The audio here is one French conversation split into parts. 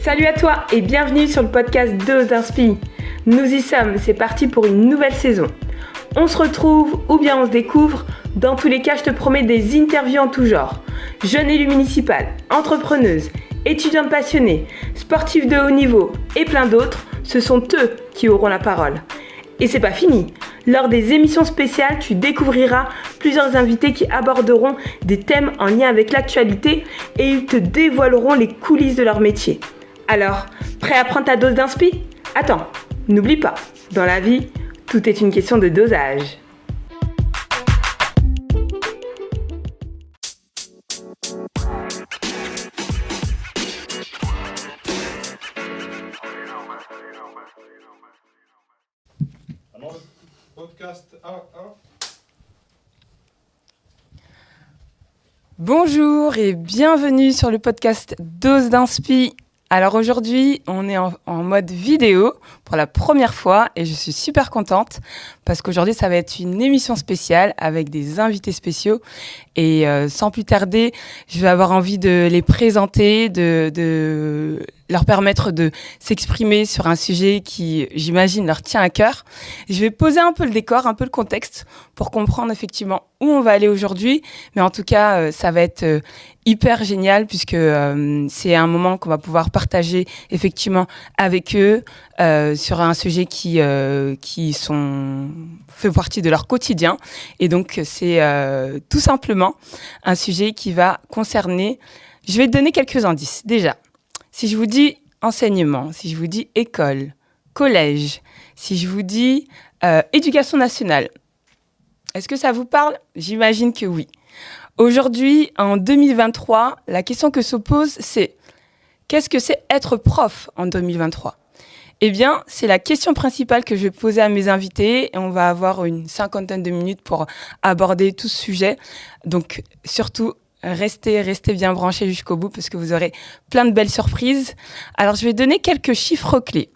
Salut à toi et bienvenue sur le podcast Dose d'Inspi. Nous y sommes, c'est parti pour une nouvelle saison. On se retrouve ou bien on se découvre. Dans tous les cas, je te promets des interviews en tout genre. Jeune élue municipale, entrepreneuse, étudiante passionnée, sportive de haut niveau et plein d'autres, ce sont eux qui auront la parole. Et c'est pas fini. Lors des émissions spéciales, tu découvriras plusieurs invités qui aborderont des thèmes en lien avec l'actualité et ils te dévoileront les coulisses de leur métier. Alors, prêt à prendre ta dose d'inspi ? Attends, n'oublie pas, dans la vie, tout est une question de dosage. Podcast 1. Bonjour et bienvenue sur le podcast Dose d'Inspi. Alors aujourd'hui, on est en mode vidéo pour la première fois et je suis super contente parce qu'aujourd'hui, ça va être une émission spéciale avec des invités spéciaux. Et sans plus tarder, je vais avoir envie de les présenter, de leur permettre de s'exprimer sur un sujet qui, j'imagine, leur tient à cœur. Je vais poser un peu le décor, un peu le contexte pour comprendre effectivement où on va aller aujourd'hui. Mais en tout cas, ça va être hyper génial puisque c'est un moment qu'on va pouvoir partager effectivement avec eux sur un sujet qui fait partie de leur quotidien. Et donc, c'est tout simplement un sujet qui va concerner... Je vais te donner quelques indices. Déjà, si je vous dis enseignement, si je vous dis école, collège, si je vous dis éducation nationale, est-ce que ça vous parle ? J'imagine que oui. Aujourd'hui, en 2023, la question que se pose, c'est qu'est-ce que c'est être prof en 2023 ? Eh bien, c'est la question principale que je vais poser à mes invités et on va avoir une 50aine de minutes pour aborder tout ce sujet. Donc, surtout, restez bien branchés jusqu'au bout parce que vous aurez plein de belles surprises. Alors, je vais donner quelques chiffres clés.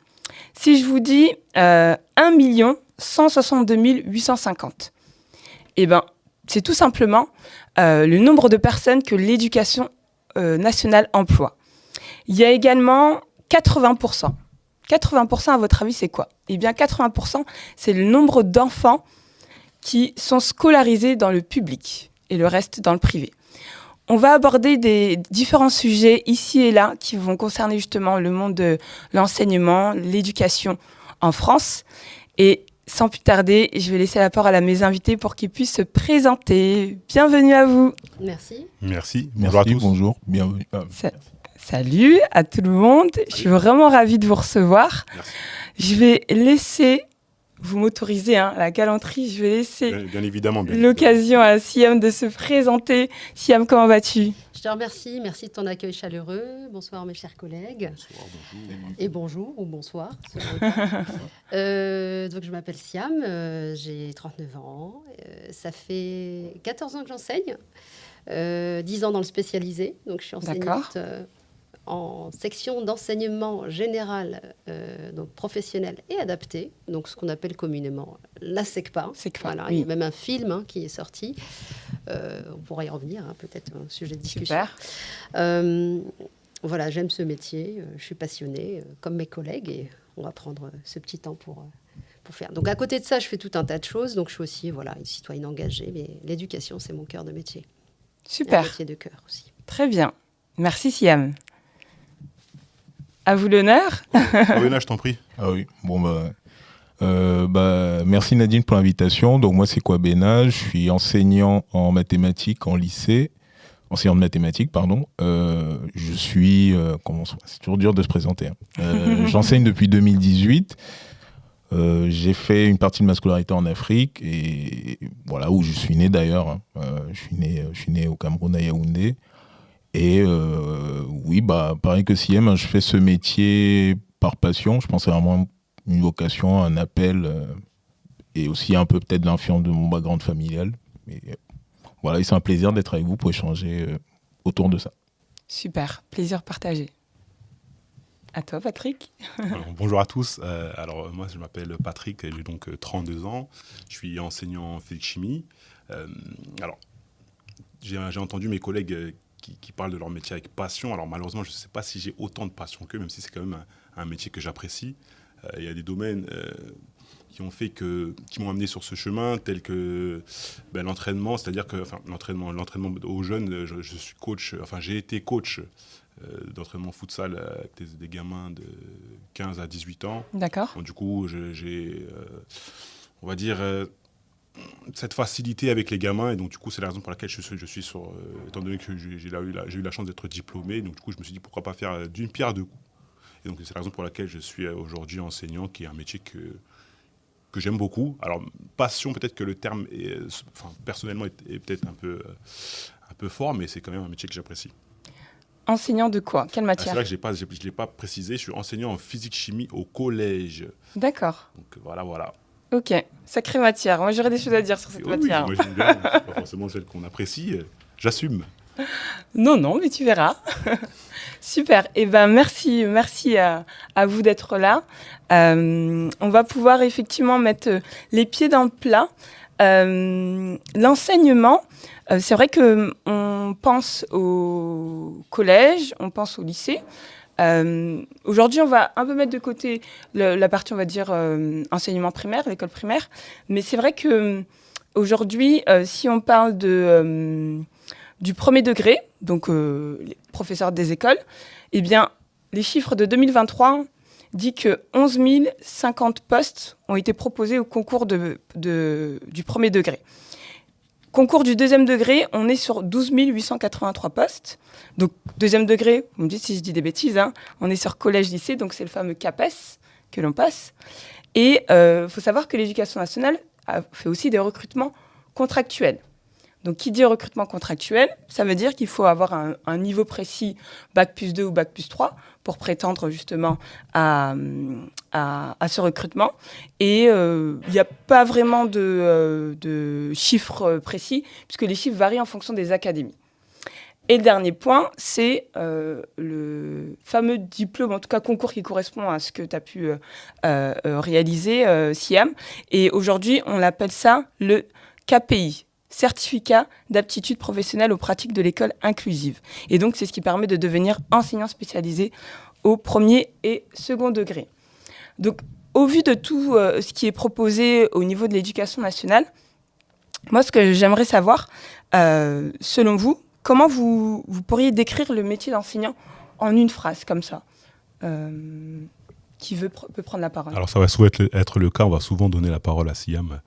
Si je vous dis 1 162 850, eh bien, c'est tout simplement le nombre de personnes que l'éducation nationale emploie. Il y a également 80%. 80% à votre avis, c'est quoi ? Eh bien, 80%, c'est le nombre d'enfants qui sont scolarisés dans le public et le reste dans le privé. On va aborder des différents sujets ici et là qui vont concerner justement le monde de l'enseignement, l'éducation en France. Et sans plus tarder, je vais laisser la parole à mes invités pour qu'ils puissent se présenter. Bienvenue à vous. Merci. Bonjour à tous. Bonjour, bienvenue. Salut à tout le monde. Je suis vraiment ravie de vous recevoir. Merci. Je vais laisser, vous m'autorisez, la galanterie, je vais laisser Bien évidemment. l'occasion à Siam de se présenter. Siam, comment vas-tu ? Je te remercie. Merci de ton accueil chaleureux. Bonsoir mes chers collègues. Bonsoir, bonjour. Et bonjour ou bonsoir. Donc je m'appelle Siam, j'ai 39 ans. Ça fait 14 ans que j'enseigne. 10 ans dans le spécialisé. Donc je suis enseignante en section d'enseignement général, donc professionnel et adapté, donc ce qu'on appelle communément la SECPA. Voilà, oui. Il y a même un film qui est sorti. On pourra y revenir, peut-être un sujet de discussion. Super. Voilà, j'aime ce métier, je suis passionnée, comme mes collègues, et on va prendre ce petit temps pour faire. Donc à côté de ça, je fais tout un tas de choses, donc je suis aussi une citoyenne engagée, mais l'éducation, c'est mon cœur de métier. Super. Un métier de cœur aussi. Très bien. Merci Siam. À vous l'honneur. Là, je t'en prie. Ah oui, merci Nadine pour l'invitation. Donc moi c'est Kwabena, je suis enseignant en mathématiques en lycée, enseignant de mathématiques, pardon. Je suis, c'est toujours dur de se présenter. J'enseigne depuis 2018. J'ai fait une partie de ma scolarité en Afrique et voilà où je suis né d'ailleurs. Je suis né au Cameroun à Yaoundé. Et pareil que Siem, je fais ce métier par passion. Je pense que c'est vraiment une vocation, un appel et aussi un peu peut-être l'influence de mon background familial. Et c'est un plaisir d'être avec vous pour échanger autour de ça. Super, plaisir partagé. À toi, Patrick. Bonjour à tous. Moi, je m'appelle Patrick, j'ai donc 32 ans. Je suis enseignant en physique-chimie. J'ai entendu mes collègues qui parlent de leur métier avec passion. Alors malheureusement, je ne sais pas si j'ai autant de passion qu'eux, même si c'est quand même un métier que j'apprécie. Il y a des domaines qui m'ont amené sur ce chemin, tels que l'entraînement, c'est-à-dire que l'entraînement aux jeunes, je suis coach, j'ai été coach d'entraînement futsal avec des gamins de 15 à 18 ans. D'accord. Donc, du coup, j'ai, on va dire, cette facilité avec les gamins, et donc du coup, c'est la raison pour laquelle je suis sur, étant donné que j'ai eu la chance d'être diplômé, donc du coup, je me suis dit pourquoi pas faire d'une pierre deux coups. Et donc c'est la raison pour laquelle je suis aujourd'hui enseignant, qui est un métier que j'aime beaucoup. Alors, passion, peut-être que le terme, personnellement, est peut-être un peu fort, mais c'est quand même un métier que j'apprécie. Enseignant de quoi? Quelle matière? C'est vrai que je ne l'ai pas précisé, je suis enseignant en physique-chimie au collège. D'accord. Donc voilà. Ok, sacrée matière. Moi, j'aurais des choses à dire sur cette matière. Oui, moi j'aime bien, pas forcément celle qu'on apprécie, j'assume. Non, mais tu verras. Super. Eh ben, merci à vous d'être là. On va pouvoir effectivement mettre les pieds dans le plat. L'enseignement, c'est vrai que on pense au collège, on pense au lycée. Aujourd'hui, on va un peu mettre de côté la partie, on va dire, enseignement primaire, l'école primaire. Mais c'est vrai que aujourd'hui, si on parle du premier degré, donc les professeurs des écoles, eh bien, les chiffres de 2023 disent que 11 050 postes ont été proposés au concours du premier degré. Concours du deuxième degré, on est sur 12 883 postes. Donc, deuxième degré, vous me dites si je dis des bêtises, hein, on est sur collège-lycée, donc c'est le fameux CAPES que l'on passe. Et il faut savoir que l'Éducation nationale a fait aussi des recrutements contractuels. Donc, qui dit recrutement contractuel, ça veut dire qu'il faut avoir un niveau précis, Bac plus 2 ou Bac plus 3, pour prétendre justement à ce recrutement. Et il n'y a pas vraiment de chiffres précis, puisque les chiffres varient en fonction des académies. Et le dernier point, c'est le fameux diplôme, en tout cas concours qui correspond à ce que tu as pu réaliser, Siam. Et aujourd'hui, on l'appelle ça le KPI. Certificat d'aptitude professionnelle aux pratiques de l'école inclusive. Et donc, c'est ce qui permet de devenir enseignant spécialisé au premier et second degré. Donc, au vu de tout ce qui est proposé au niveau de l'éducation nationale, moi, ce que j'aimerais savoir, selon vous, comment vous pourriez décrire le métier d'enseignant en une phrase, comme ça? Qui peut prendre la parole? Alors, ça va souvent être le cas. On va souvent donner la parole à Siam.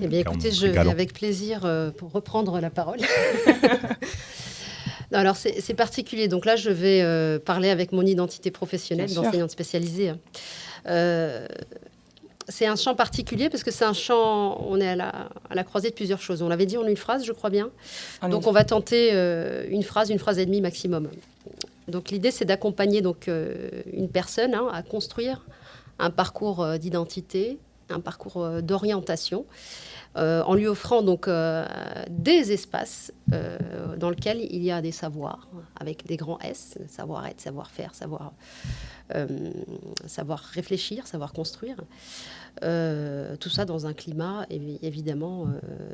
Eh bien, écoutez, je vais avec plaisir pour reprendre la parole. Non, alors, c'est particulier. Donc là, je vais parler avec mon identité professionnelle d'enseignante spécialisée. C'est un champ particulier parce que c'est un champ, on est à la croisée de plusieurs choses. On l'avait dit en une phrase, je crois bien. Donc, on va tenter une phrase et demie maximum. Donc l'idée, c'est d'accompagner une personne à construire un parcours d'identité, un parcours d'orientation, en lui offrant des espaces dans lesquels il y a des savoirs, avec des grands S, savoir-être, savoir-faire, savoir réfléchir, savoir construire. Tout ça dans un climat, évidemment,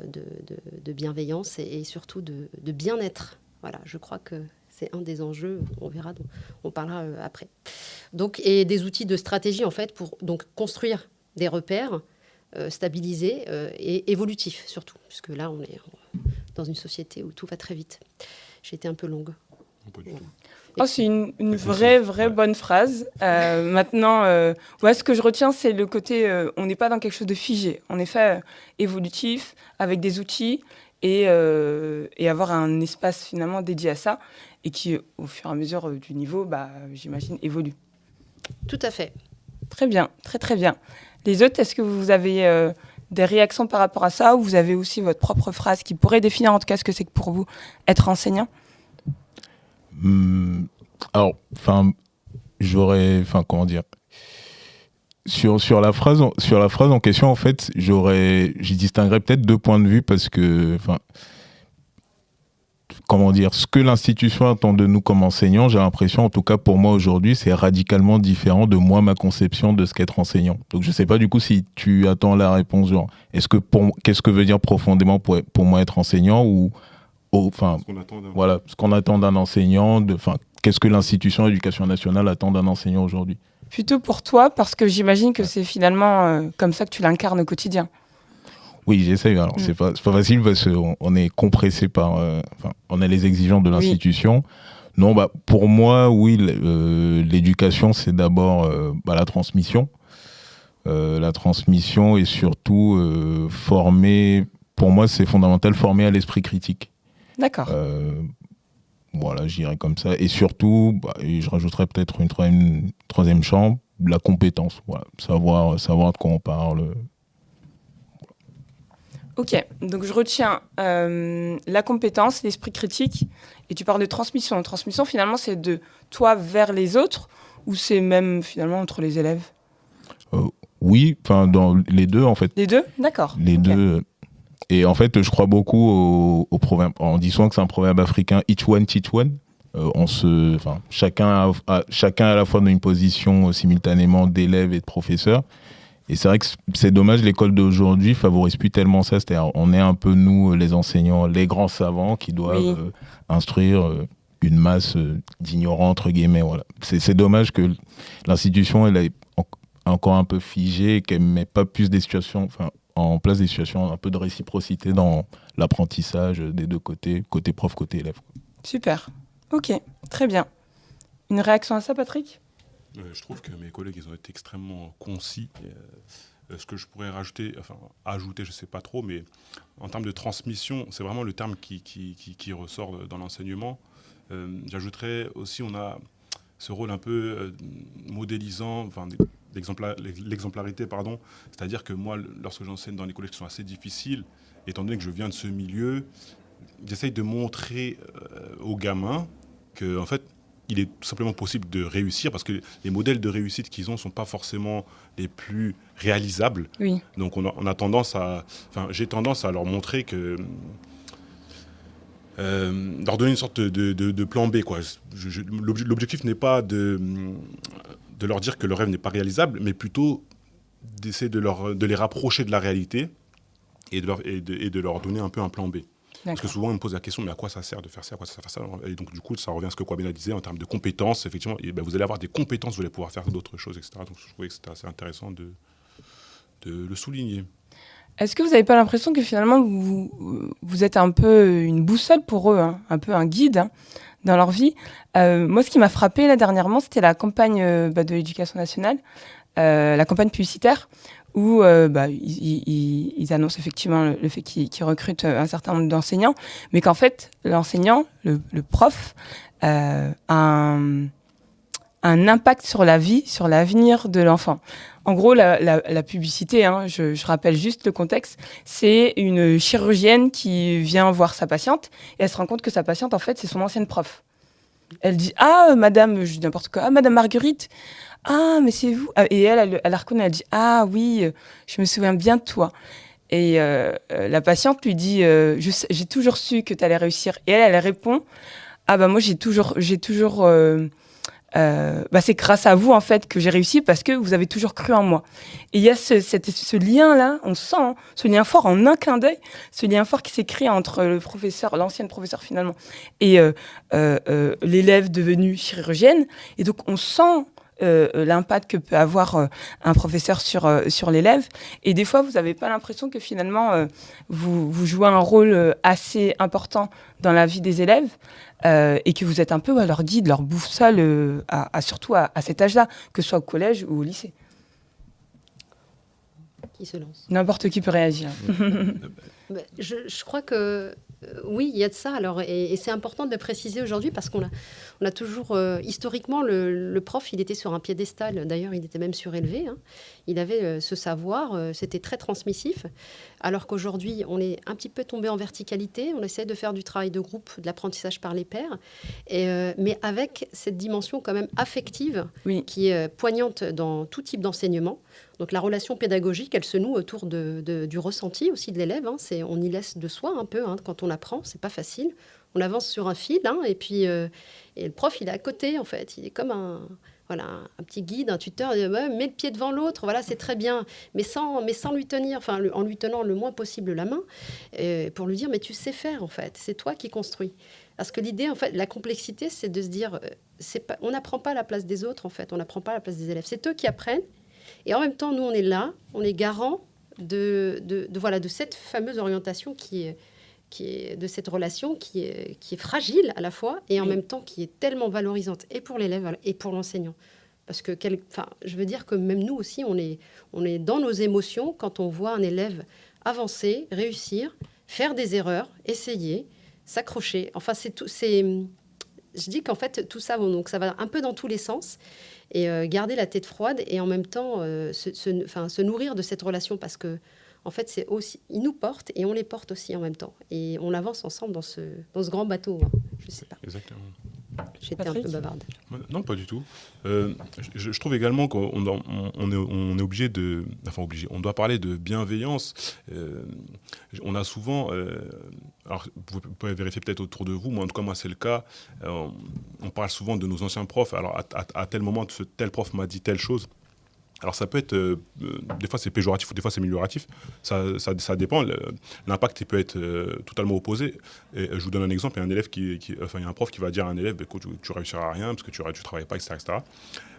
de bienveillance et surtout de bien-être. Voilà, je crois que c'est un des enjeux, on verra, on parlera après. Donc, et des outils de stratégie, en fait, pour construire des repères stabilisés et évolutifs, surtout. Puisque là, on est dans une société où tout va très vite. J'ai été un peu longue. Oh, c'est une vraie bonne phrase. Maintenant, ce que je retiens, c'est le côté, on n'est pas dans quelque chose de figé. En effet, évolutif, avec des outils et avoir un espace finalement dédié à ça et qui, au fur et à mesure du niveau, j'imagine, évolue. Tout à fait. Très bien, très bien. Les autres, est-ce que vous avez des réactions par rapport à ça, ou vous avez aussi votre propre phrase qui pourrait définir en tout cas ce que c'est que pour vous être enseignant? Alors, comment dire, sur la phrase en question, en fait, j'y distinguerais peut-être deux points de vue parce que, ce que l'institution attend de nous comme enseignants, j'ai l'impression, en tout cas pour moi aujourd'hui, c'est radicalement différent de moi, ma conception de ce qu'être enseignant. Donc je sais pas du coup si tu attends la réponse, genre, qu'est-ce que veut dire profondément pour moi être enseignant, ou ce qu'on attend d'un enseignant, qu'est-ce que l'institution Éducation nationale attend d'un enseignant aujourd'hui. Plutôt pour toi, parce que j'imagine que c'est finalement comme ça que tu l'incarnes au quotidien. Oui, j'essaye. Alors, c'est pas facile parce qu'on est compressé par... on a les exigences de l'institution. Oui. Non, pour moi, oui, l'éducation, c'est d'abord la transmission. La transmission et surtout former... Pour moi, c'est fondamental, former à l'esprit critique. D'accord. Voilà, je dirais comme ça. Et surtout, et je rajouterais peut-être une troisième chambre, la compétence. Voilà. Savoir de quoi on parle. Ok, donc je retiens la compétence, l'esprit critique, et tu parles de transmission. La transmission, finalement, c'est de toi vers les autres, ou c'est même, finalement, entre les élèves ? Oui, dans les deux, en fait. Les deux ? D'accord. Les deux. Et en fait, je crois beaucoup au proverbe. On dit souvent que c'est un proverbe africain, each one, teach one. Chacun à la fois dans une position simultanément d'élève et de professeur. Et c'est vrai que c'est dommage, l'école d'aujourd'hui favorise plus tellement ça. C'est-à-dire, on est un peu, nous, les enseignants, les grands savants qui doivent instruire une masse d'ignorants, entre guillemets. Voilà. C'est dommage que l'institution, elle est encore un peu figée et qu'elle ne met pas plus en place des situations, un peu de réciprocité dans l'apprentissage des deux côtés, côté prof, côté élève. Super. Ok, très bien. Une réaction à ça, Patrick ? Je trouve que mes collègues, ils ont été extrêmement concis. Ce que je pourrais ajouter, je ne sais pas trop, mais en termes de transmission, c'est vraiment le terme qui ressort dans l'enseignement. J'ajouterais aussi, on a ce rôle un peu modélisant, l'exemplarité, c'est-à-dire que moi, lorsque j'enseigne dans les collèges qui sont assez difficiles, étant donné que je viens de ce milieu, j'essaye de montrer aux gamins que, en fait, il est tout simplement possible de réussir parce que les modèles de réussite qu'ils ont ne sont pas forcément les plus réalisables. Oui. Donc j'ai tendance à leur montrer que... leur donner une sorte de plan B, quoi. L'objectif n'est pas de leur dire que leur rêve n'est pas réalisable, mais plutôt d'essayer de les rapprocher de la réalité et de leur donner un peu un plan B. D'accord. Parce que souvent, on me pose la question, mais à quoi ça sert de faire ça, à quoi ça sert de faire ça ? Et donc, du coup, ça revient à ce que Kwabena disait en termes de compétences. Effectivement, vous allez avoir des compétences, vous allez pouvoir faire d'autres choses, etc. Donc, je trouvais que c'était assez intéressant de le souligner. Est-ce que vous n'avez pas l'impression que finalement, vous êtes un peu une boussole pour eux, un peu un guide dans leur vie ? Moi, ce qui m'a frappé là, dernièrement, c'était la campagne de l'Éducation nationale, la campagne publicitaire, où ils annoncent effectivement le fait qu'ils recrutent un certain nombre d'enseignants, mais qu'en fait, l'enseignant, le prof, a un impact sur la vie, sur l'avenir de l'enfant. En gros, la publicité, je rappelle juste le contexte, c'est une chirurgienne qui vient voir sa patiente et elle se rend compte que sa patiente, en fait, c'est son ancienne prof. Elle dit « Ah, madame, je dis n'importe quoi, ah, madame Marguerite, ah, mais c'est vous ?» Et elle la reconnaît, elle dit « Ah oui, je me souviens bien de toi. » Et la patiente lui dit « J'ai toujours su que tu allais réussir. » Et elle répond « Ah, moi, j'ai toujours c'est grâce à vous, en fait, que j'ai réussi parce que vous avez toujours cru en moi. » Et il y a ce lien-là, on sent ce lien fort en un clin d'œil, ce lien fort qui s'est créé entre le professeur, l'ancienne professeure finalement, et l'élève devenu chirurgienne. Et donc, on sent l'impact que peut avoir un professeur sur l'élève. Et des fois, vous n'avez pas l'impression que finalement, vous jouez un rôle assez important dans la vie des élèves et que vous êtes un peu leur guide, leur boussole, surtout à cet âge-là, que ce soit au collège ou au lycée. Qui se lance ? N'importe qui peut réagir. Je crois que oui, il y a de ça. Alors, et c'est important de le préciser aujourd'hui parce qu'on a toujours, historiquement, le prof, il était sur un piédestal. D'ailleurs, il était même surélevé. Il avait ce savoir, c'était très transmissif. Alors qu'aujourd'hui, on est un petit peu tombé en verticalité. On essaie de faire du travail de groupe, de l'apprentissage par les pairs, mais avec cette dimension quand même affective qui est poignante dans tout type d'enseignement. Donc la relation pédagogique, elle se noue autour du ressenti aussi de l'élève. On y laisse de soi un peu quand on apprend, c'est pas facile. On avance sur un fil et puis et le prof, il est à côté en fait. Il est comme voilà, un petit guide, un tuteur, mets le pied devant l'autre, voilà, c'est très bien, mais sans lui tenir, en lui tenant le moins possible la main, pour lui dire, mais tu sais faire, en fait, c'est toi qui construis. Parce que l'idée, en fait, la complexité, c'est de se dire, on n'apprend pas à la place des autres, en fait, on n'apprend pas à la place des élèves, c'est eux qui apprennent, et en même temps, nous, on est là, on est garant de cette fameuse orientation qui est de cette relation qui est fragile à la fois et en même temps qui est tellement valorisante et pour l'élève et pour l'enseignant. Parce que, je veux dire que même nous aussi, on est dans nos émotions quand on voit un élève avancer, réussir, faire des erreurs, essayer, s'accrocher. Enfin, je dis qu'en fait, tout ça, donc ça va un peu dans tous les sens. Et garder la tête froide et en même temps se nourrir de cette relation parce que en fait, c'est aussi, ils nous portent et on les porte aussi en même temps. Et on avance ensemble dans ce grand bateau. Hein. Je ne sais pas. Exactement. J'étais un peu bavarde. Non, pas du tout. Je trouve également qu'on est obligé de... Enfin, obligé. On doit parler de bienveillance. On a souvent... alors, vous pouvez vérifier peut-être autour de vous, mais en tout cas, moi, c'est le cas. On parle souvent de nos anciens profs. Alors, à tel moment, tel prof m'a dit telle chose. Alors ça peut être, des fois c'est péjoratif ou des fois c'est amélioratif, ça dépend, l'impact peut être totalement opposé. Et je vous donne un exemple, il y a un élève il y a un prof qui va dire à un élève, écoute, tu réussiras à rien parce que tu travailles pas, etc., etc.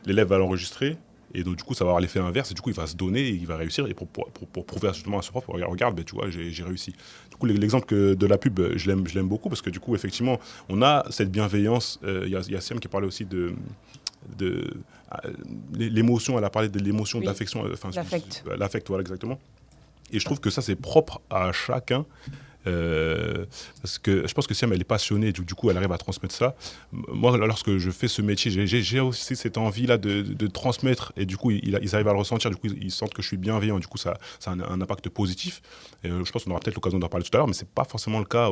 L'élève va l'enregistrer et donc du coup ça va avoir l'effet inverse et du coup il va se donner et il va réussir et pour prouver justement à ce prof, regarde, tu vois, j'ai réussi. Du coup l'exemple de la pub, je l'aime beaucoup parce que du coup effectivement on a cette bienveillance, il y a Siam qui parlait aussi de l'émotion, elle a parlé de l'émotion, d'affection, l'affect, voilà, exactement. Et je trouve que ça, c'est propre à chacun. Parce que je pense que Siam, elle est passionnée, du coup, elle arrive à transmettre ça. Moi, lorsque je fais ce métier, j'ai aussi cette envie-là de transmettre, et du coup, ils arrivent à le ressentir, du coup, ils sentent que je suis bienveillant, du coup, ça a un impact positif. Et je pense qu'on aura peut-être l'occasion d'en parler tout à l'heure, mais c'est pas forcément le cas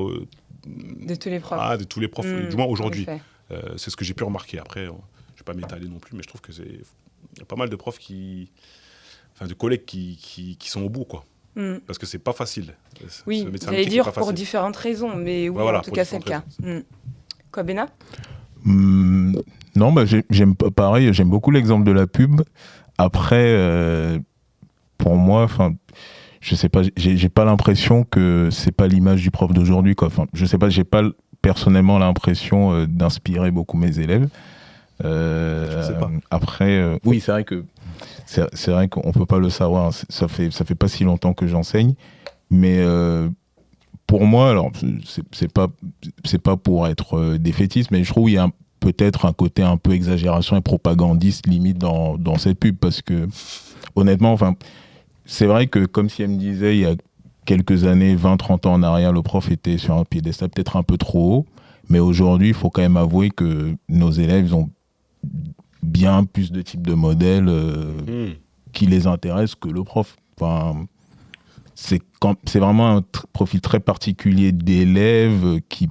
de tous les profs. De tous les profs, du moins aujourd'hui. C'est ce que j'ai pu remarquer. Après, je ne vais pas m'étaler non plus, mais je trouve que y a pas mal de profs de collègues qui sont au bout, quoi. Parce que c'est pas facile. Oui, j'allais dire pour différentes raisons, mais oui, voilà, en tout cas, c'est le cas. Quoi, Béna ? Non, pareil, j'aime beaucoup l'exemple de la pub. Après, pour moi, je sais pas, j'ai pas l'impression que c'est pas l'image du prof d'aujourd'hui, quoi. Je sais pas, j'ai pas personnellement l'impression d'inspirer beaucoup mes élèves. Après, oui, c'est vrai qu'on peut pas le savoir. Ça fait pas si longtemps que j'enseigne, mais pour moi, alors c'est pas pour être défaitiste, mais je trouve qu'il y a peut-être un côté un peu exagération et propagandiste limite dans cette pub, parce que honnêtement, c'est vrai que comme si elle me disait il y a quelques années, 20-30 ans en arrière, le prof était sur un piédestal peut-être un peu trop haut, mais aujourd'hui, il faut quand même avouer que nos élèves, ils ont bien plus de types de modèles qui les intéressent que le prof. C'est vraiment un profil très particulier d'élève qui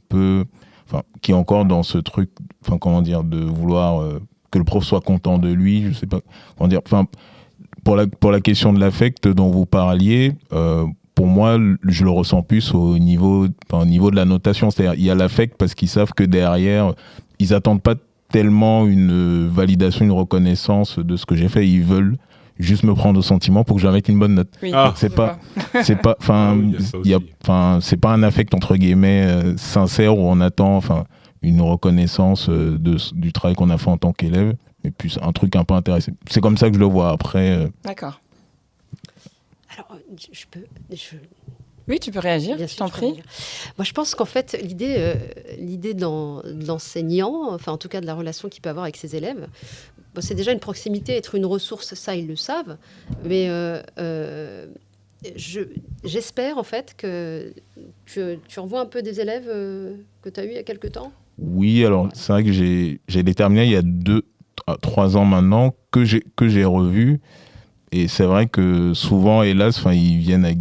est encore dans ce truc, de vouloir que le prof soit content de lui, je sais pas comment dire. Pour la question de l'affect dont vous parliez, pour moi, je le ressens plus au niveau de la notation. C'est-à-dire, il y a l'affect parce qu'ils savent que derrière, ils attendent pas tellement une validation, une reconnaissance de ce que j'ai fait. Ils veulent juste me prendre au sentiment pour que j'arrête une bonne note. Oui, c'est pas un affect entre guillemets sincère où on attend une reconnaissance du travail qu'on a fait en tant qu'élève, mais plus un truc un peu intéressant. C'est comme ça que je le vois après. D'accord. Alors, Oui, tu peux réagir, je t'en prie. Moi, je pense qu'en fait, l'idée d'enseignant, en tout cas de la relation qu'il peut avoir avec ses élèves, c'est déjà une proximité, être une ressource, ça, ils le savent. Mais j'espère, en fait, que tu revois un peu des élèves que tu as eus il y a quelques temps. Oui, alors c'est vrai que j'ai des terminales il y a 2-3 ans maintenant que j'ai revu. Et c'est vrai que souvent, hélas, ils viennent avec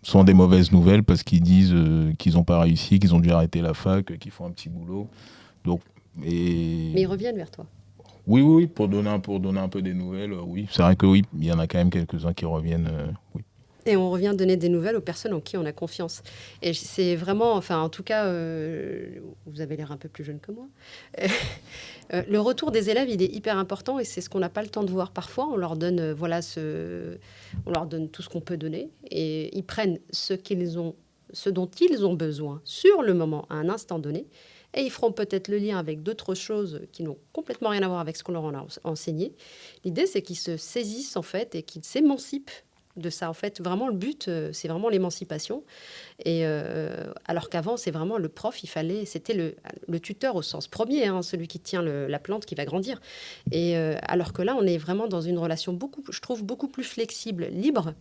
souvent des mauvaises nouvelles parce qu'ils disent qu'ils n'ont pas réussi, qu'ils ont dû arrêter la fac, qu'ils font un petit boulot. Mais ils reviennent vers toi. Oui, pour donner un peu des nouvelles, oui. C'est vrai que oui, il y en a quand même quelques-uns qui reviennent. Oui. et on revient donner des nouvelles aux personnes en qui on a confiance. Et c'est vraiment, enfin, en tout cas, vous avez l'air un peu plus jeune que moi. Le retour des élèves, il est hyper important et c'est ce qu'on n'a pas le temps de voir parfois. On leur donne, on leur donne tout ce qu'on peut donner et ils prennent ce dont ils ont besoin sur le moment, à un instant donné. Et ils feront peut-être le lien avec d'autres choses qui n'ont complètement rien à voir avec ce qu'on leur a enseigné. L'idée, c'est qu'ils se saisissent, en fait, et qu'ils s'émancipent de ça. En fait, vraiment, le but, c'est vraiment l'émancipation. Et alors qu'avant, c'est vraiment le prof, c'était le tuteur au sens premier, hein, celui qui tient la plante qui va grandir. Et alors que là, on est vraiment dans une relation je trouve, beaucoup plus flexible, libre,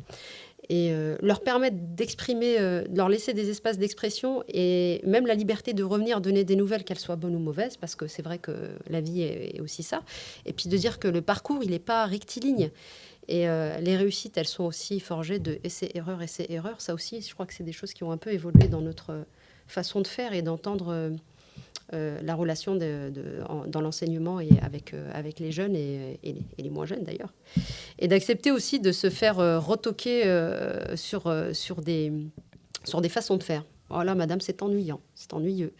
et leur permettre d'exprimer, de leur laisser des espaces d'expression et même la liberté de revenir donner des nouvelles, qu'elles soient bonnes ou mauvaises, parce que c'est vrai que la vie est aussi ça. Et puis de dire que le parcours, il n'est pas rectiligne. Et les réussites, elles sont aussi forgées de essais-erreurs, essais-erreurs. Ça aussi, je crois que c'est des choses qui ont un peu évolué dans notre façon de faire et d'entendre la relation dans l'enseignement et avec les jeunes et les moins jeunes d'ailleurs. Et d'accepter aussi de se faire retoquer sur des façons de faire. Voilà, madame, c'est ennuyant, c'est ennuyeux.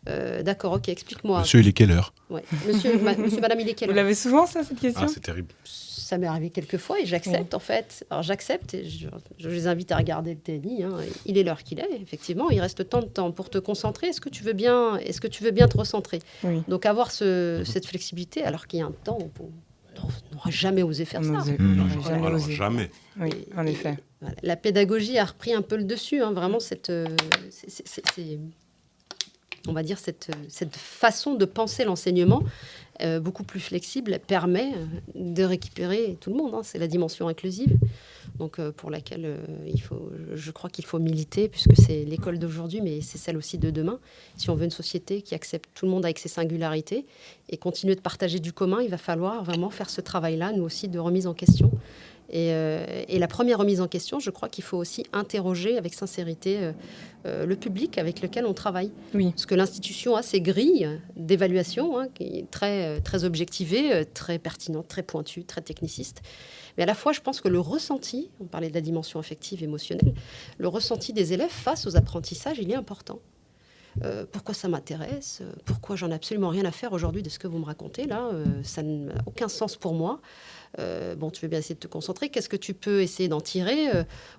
D'accord, ok, explique-moi. Monsieur, il est quelle heure ? Ouais. Monsieur, madame, il est quelle heure ? Vous l'avez souvent, ça, cette question ? Ah, c'est terrible. Ça m'est arrivé quelques fois et j'accepte en fait. Alors j'accepte et je les invite à regarder le télé. Hein. Il est l'heure qu'il est, effectivement. Il reste tant de temps pour te concentrer. Est-ce que tu veux bien te recentrer ? Oui. Donc avoir cette flexibilité alors qu'il y a un temps où on n'aurait jamais osé faire ça. Alors, jamais. Oui, en effet. Voilà. La pédagogie a repris un peu le dessus. Hein. Vraiment, on va dire cette façon de penser l'enseignement beaucoup plus flexible permet de récupérer tout le monde. Hein. C'est la dimension inclusive, donc pour laquelle je crois qu'il faut militer, puisque c'est l'école d'aujourd'hui, mais c'est celle aussi de demain. Si on veut une société qui accepte tout le monde avec ses singularités et continuer de partager du commun, il va falloir vraiment faire ce travail-là, nous aussi, de remise en question. Et la première remise en question, je crois qu'il faut aussi interroger avec sincérité le public avec lequel on travaille. Oui. Parce que l'institution a ses grilles d'évaluation, hein, qui est très, très objectivée, très pertinente, très pointue, très techniciste. Mais à la fois, je pense que le ressenti, on parlait de la dimension affective, émotionnelle, le ressenti des élèves face aux apprentissages, il est important. Pourquoi ça m'intéresse ? Pourquoi j'en ai absolument rien à faire aujourd'hui de ce que vous me racontez là ? Ça n'a aucun sens pour moi. Bon, tu veux bien essayer de te concentrer. Qu'est-ce que tu peux essayer d'en tirer ?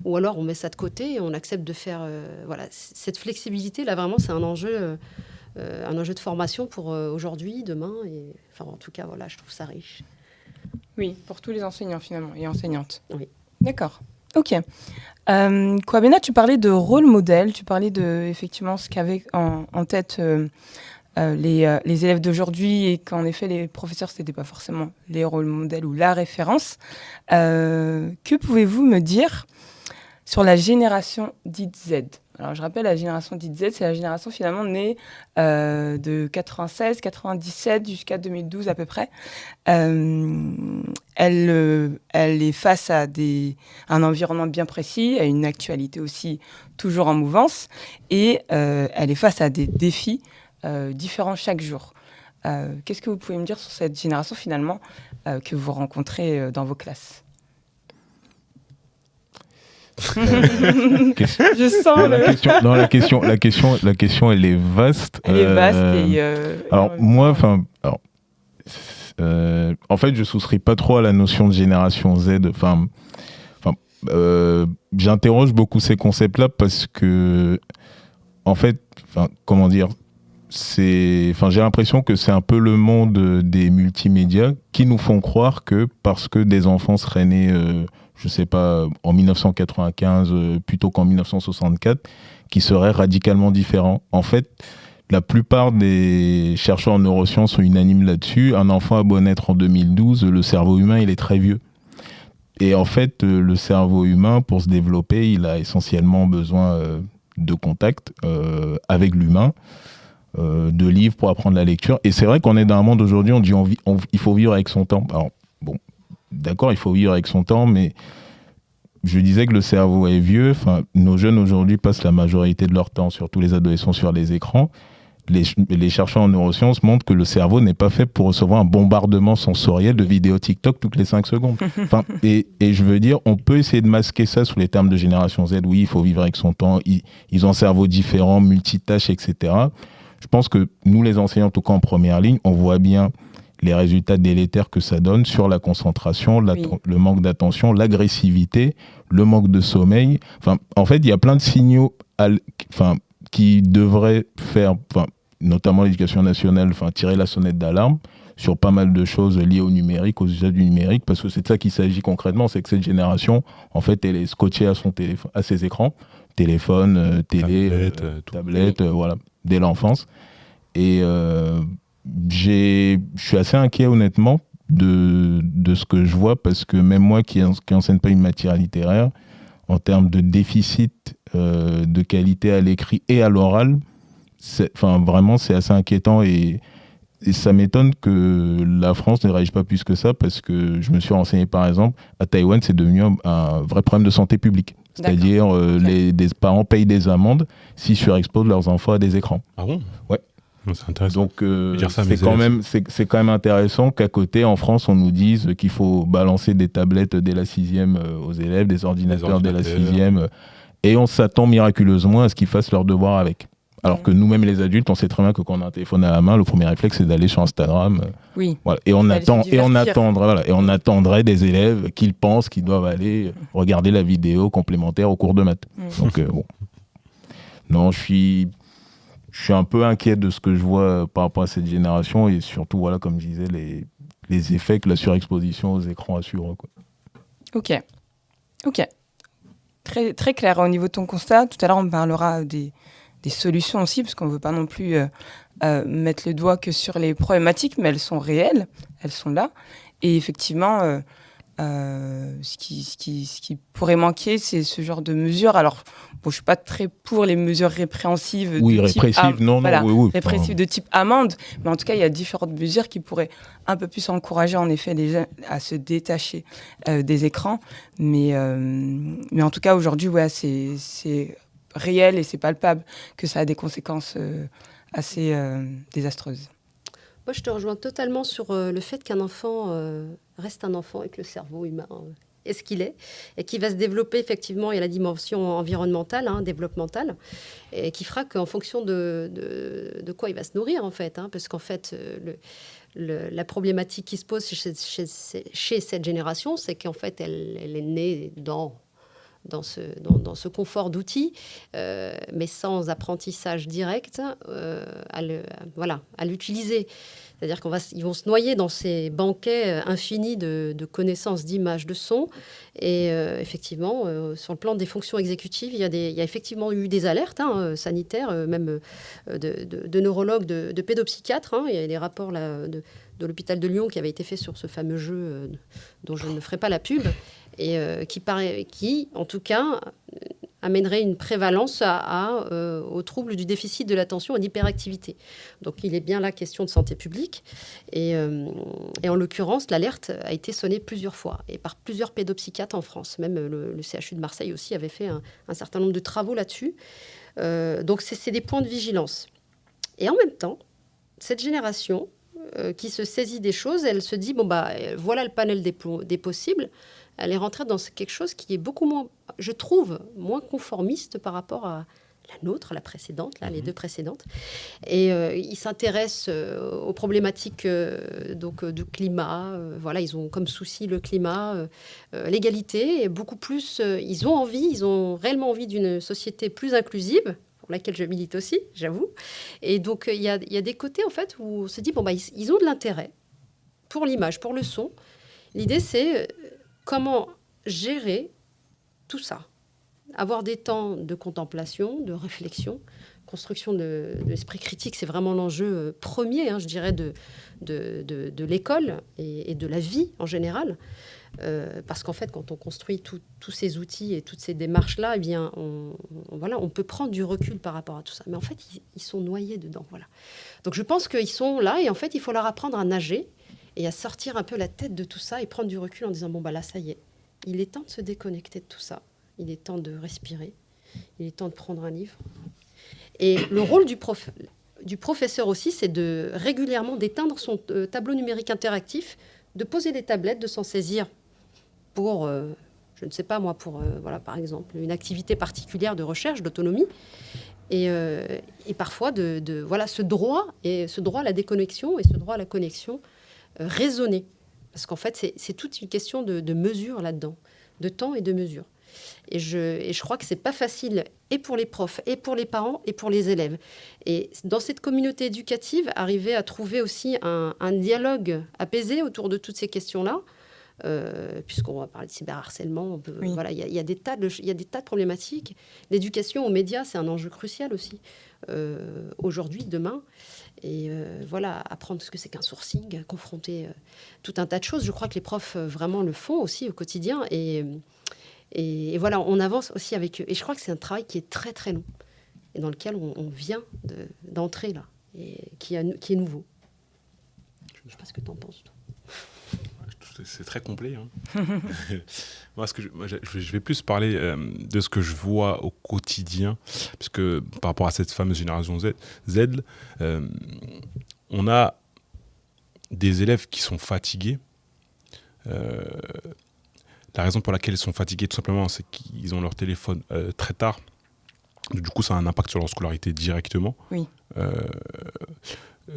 Ou alors on met ça de côté et on accepte de faire... voilà, cette flexibilité là, vraiment, c'est un enjeu de formation pour aujourd'hui, demain. Et enfin, en tout cas, voilà, je trouve ça riche. Oui, pour tous les enseignants finalement et enseignantes. Oui. D'accord. Ok. Kwabena, tu parlais de rôle modèle, tu parlais de effectivement ce qu'avaient en tête les élèves d'aujourd'hui et qu'en effet les professeurs c'était pas forcément les rôles modèles ou la référence. Que pouvez-vous me dire sur la génération dite Z ? Alors je rappelle, la génération dite Z, c'est la génération finalement née de 96, 97 jusqu'à 2012 à peu près. Elle est face à un environnement bien précis, à une actualité aussi toujours en mouvance, et elle est face à des défis différents chaque jour. Qu'est-ce que vous pouvez me dire sur cette génération finalement que vous rencontrez dans vos classes ? Je sens la question elle est vaste. Elle est vaste et alors moi, en fait, je souscris pas trop à la notion de génération Z. J'interroge beaucoup ces concepts-là parce que, en fait, comment dire, j'ai l'impression que c'est un peu le monde des multimédias qui nous font croire que parce que des enfants seraient nés je sais pas, en 1995 plutôt qu'en 1964, qui seraient radicalement différents. En fait, la plupart des chercheurs en neurosciences sont unanimes là-dessus. Un enfant a beau naître en 2012, le cerveau humain, il est très vieux. Et en fait, le cerveau humain, pour se développer, il a essentiellement besoin de contact avec l'humain, de livres pour apprendre la lecture. Et c'est vrai qu'on est dans un monde aujourd'hui, on dit il faut vivre avec son temps. Alors, bon, d'accord, il faut vivre avec son temps, mais je disais que le cerveau est vieux. Nos jeunes aujourd'hui passent la majorité de leur temps, surtout les adolescents, sur les écrans. les chercheurs en neurosciences montrent que le cerveau n'est pas fait pour recevoir un bombardement sensoriel de vidéos TikTok toutes les 5 secondes. Enfin, et je veux dire, on peut essayer de masquer ça sous les termes de génération Z. Oui, il faut vivre avec son temps. Ils ont un cerveau différent, multitâche, etc. Je pense que nous, les enseignants, en tout cas en première ligne, on voit bien les résultats délétères que ça donne sur la concentration, le manque d'attention, l'agressivité, le manque de sommeil. Enfin, en fait, il y a plein de signaux qui devraient faire, notamment l'éducation nationale, tirer la sonnette d'alarme sur pas mal de choses liées au numérique, aux usages du numérique, parce que c'est de ça qu'il s'agit concrètement, c'est que cette génération, en fait, elle est scotchée à son téléphone, à ses écrans, téléphone, télé, tablette, voilà, dès l'enfance. Et je suis assez inquiet, honnêtement, de ce que je vois, parce que même moi qui enseigne pas une matière littéraire, en termes de déficit de qualité à l'écrit et à l'oral, vraiment, c'est assez inquiétant et ça m'étonne que la France ne réagisse pas plus que ça, parce que je me suis renseigné, par exemple, à Taïwan, c'est devenu un vrai problème de santé publique. C'est-à-dire, des parents payent des amendes s'ils surexposent leurs enfants à des écrans. Ah bon ? Ouais. C'est intéressant. Donc, c'est quand même intéressant qu'à côté, en France, on nous dise qu'il faut balancer des tablettes dès la 6e aux élèves, des ordinateurs dès la 6e, et on s'attend miraculeusement à ce qu'ils fassent leur devoir avec. Alors que nous-mêmes, les adultes, on sait très bien que quand on a un téléphone à la main, le premier réflexe, c'est d'aller sur Instagram. Oui. Voilà. Et on attendrait des élèves qu'ils pensent qu'ils doivent aller regarder la vidéo complémentaire au cours de maths. Donc, bon. Non, je suis un peu inquiet de ce que je vois par rapport à cette génération, et surtout, voilà, comme je disais, les effets que la surexposition aux écrans assure, quoi. Ok. Très, très clair au niveau de ton constat. Tout à l'heure, on parlera des solutions aussi, parce qu'on ne veut pas non plus mettre le doigt que sur les problématiques, mais elles sont réelles, elles sont là. Et effectivement, ce qui pourrait manquer, c'est ce genre de mesures. Alors, bon, je ne suis pas très pour les mesures répréhensives. Oui, répressives, répressives de type amende. Mais en tout cas, il y a différentes mesures qui pourraient un peu plus encourager, en effet, les jeunes à se détacher des écrans. Mais en tout cas, aujourd'hui, c'est réel et c'est palpable que ça a des conséquences assez désastreuses. Moi, je te rejoins totalement sur le fait qu'un enfant reste un enfant et que le cerveau humain est ce qu'il est et qui va se développer effectivement. Il y a la dimension environnementale, développementale, et qui fera qu'en fonction de quoi il va se nourrir en fait, parce qu'en fait la problématique qui se pose chez cette génération, c'est qu'en fait elle est née dans ce confort d'outils, mais sans apprentissage direct à l'utiliser. C'est-à-dire qu'ils vont se noyer dans ces banquets infinis de connaissances, d'images, de sons. Et effectivement, sur le plan des fonctions exécutives, il y a effectivement eu des alertes sanitaires, même de neurologues, de pédopsychiatres. Il y a des rapports là, de l'hôpital de Lyon qui avaient été faits sur ce fameux jeu dont je ne ferai pas la pub, et qui, en tout cas, amènerait une prévalence aux troubles du déficit de l'attention et d'hyperactivité. Donc il est bien là question de santé publique. Et en l'occurrence, l'alerte a été sonnée plusieurs fois, et par plusieurs pédopsychiatres en France. Même le CHU de Marseille aussi avait fait un certain nombre de travaux là-dessus. Donc c'est des points de vigilance. Et en même temps, cette génération qui se saisit des choses, elle se dit, voilà le panel des possibles. Elle est rentrée dans quelque chose qui est beaucoup moins, je trouve, moins conformiste par rapport à la nôtre, la précédente, les deux précédentes. Et ils s'intéressent aux problématiques du climat. Ils ont comme souci le climat, l'égalité. Et beaucoup plus, ils ont réellement envie d'une société plus inclusive, pour laquelle je milite aussi, j'avoue. Et donc, il y a des côtés, en fait, où on se dit, ils ont de l'intérêt pour l'image, pour le son. L'idée, c'est comment gérer tout ça. Avoir des temps de contemplation, de réflexion, construction de l'esprit critique, c'est vraiment l'enjeu premier, je dirais, de l'école et de la vie en général. Parce qu'en fait, quand on construit tous ces outils et toutes ces démarches-là, on peut prendre du recul par rapport à tout ça. Mais en fait, ils sont noyés dedans. Voilà. Donc je pense qu'ils sont là, et en fait, il faut leur apprendre à nager et à sortir un peu la tête de tout ça et prendre du recul en disant, là, ça y est, il est temps de se déconnecter de tout ça. Il est temps de respirer. Il est temps de prendre un livre. Et le rôle du prof, du professeur aussi, c'est de régulièrement d'éteindre son tableau numérique interactif, de poser les tablettes, de s'en saisir pour, je ne sais pas moi, pour, voilà, par exemple, une activité particulière de recherche, d'autonomie. Et parfois, voilà, ce droit à la déconnexion et ce droit à la connexion raisonné. Parce qu'en fait, c'est toute une question de mesure là-dedans, de temps et de mesure. Et je crois que c'est pas facile, et pour les profs, et pour les parents, et pour les élèves. Et dans cette communauté éducative, arriver à trouver aussi un dialogue apaisé autour de toutes ces questions-là, puisqu'on va parler de cyberharcèlement, voilà, il y a des tas de problématiques. L'éducation aux médias, c'est un enjeu crucial aussi, aujourd'hui, demain. Et voilà, apprendre ce que c'est qu'un sourcing, confronter tout un tas de choses. Je crois que les profs vraiment le font aussi au quotidien. Et voilà, on avance aussi avec eux. Et je crois que c'est un travail qui est très, très long et dans lequel on vient d'entrer là, et qui est nouveau. Je ne sais pas ce que tu en penses, toi. C'est très complet. Hein. Moi, je vais plus parler de ce que je vois au quotidien, parce que par rapport à cette fameuse génération Z, on a des élèves qui sont fatigués. La raison pour laquelle ils sont fatigués, tout simplement, c'est qu'ils ont leur téléphone très tard. Du coup, ça a un impact sur leur scolarité directement. Oui.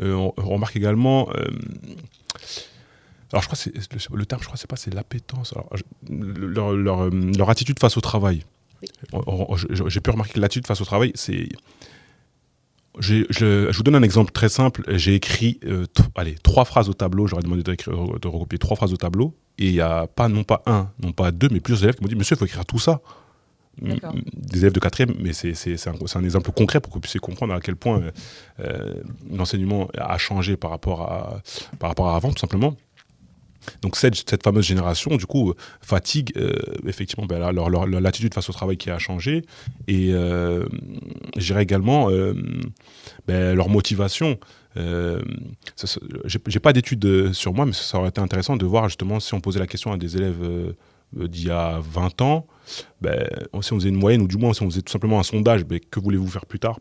On remarque également... alors, je crois que le terme, c'est l'appétence. Alors, leur attitude face au travail. Oui. J'ai pu remarquer que l'attitude face au travail, c'est... Je vous donne un exemple très simple. J'ai écrit 3 phrases au tableau. J'aurais demandé de recopier 3 phrases au tableau. Et il n'y a non pas 1, non pas 2, mais plusieurs élèves qui m'ont dit « Monsieur, il faut écrire tout ça ». Des élèves de 4e, mais c'est un exemple concret pour que vous puissiez comprendre à quel point l'enseignement a changé par rapport à avant, tout simplement. Donc cette fameuse génération, du coup, fatigue effectivement l'attitude face au travail qui a changé, et je dirais également leur motivation. J'ai pas d'études sur moi, mais ça aurait été intéressant de voir justement si on posait la question à des élèves d'il y a 20 ans, si on faisait une moyenne, ou du moins si on faisait tout simplement un sondage, que voulez-vous faire plus tard ?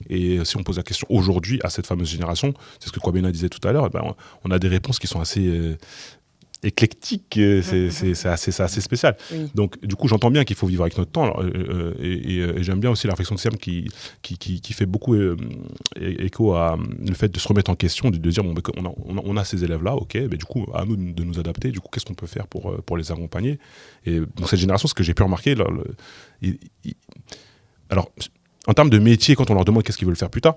Et si on pose la question aujourd'hui à cette fameuse génération, c'est ce que Kwabena disait tout à l'heure, on a des réponses qui sont assez éclectiques, c'est assez spécial. Oui. Donc du coup, j'entends bien qu'il faut vivre avec notre temps, et j'aime bien aussi la réflexion de Siam qui fait beaucoup écho à le fait de se remettre en question, de dire on a ces élèves-là, ok, du coup à nous de nous adapter, du coup qu'est-ce qu'on peut faire pour les accompagner. Et dans cette génération, ce que j'ai pu remarquer, alors en termes de métier, quand on leur demande qu'est-ce qu'ils veulent faire plus tard,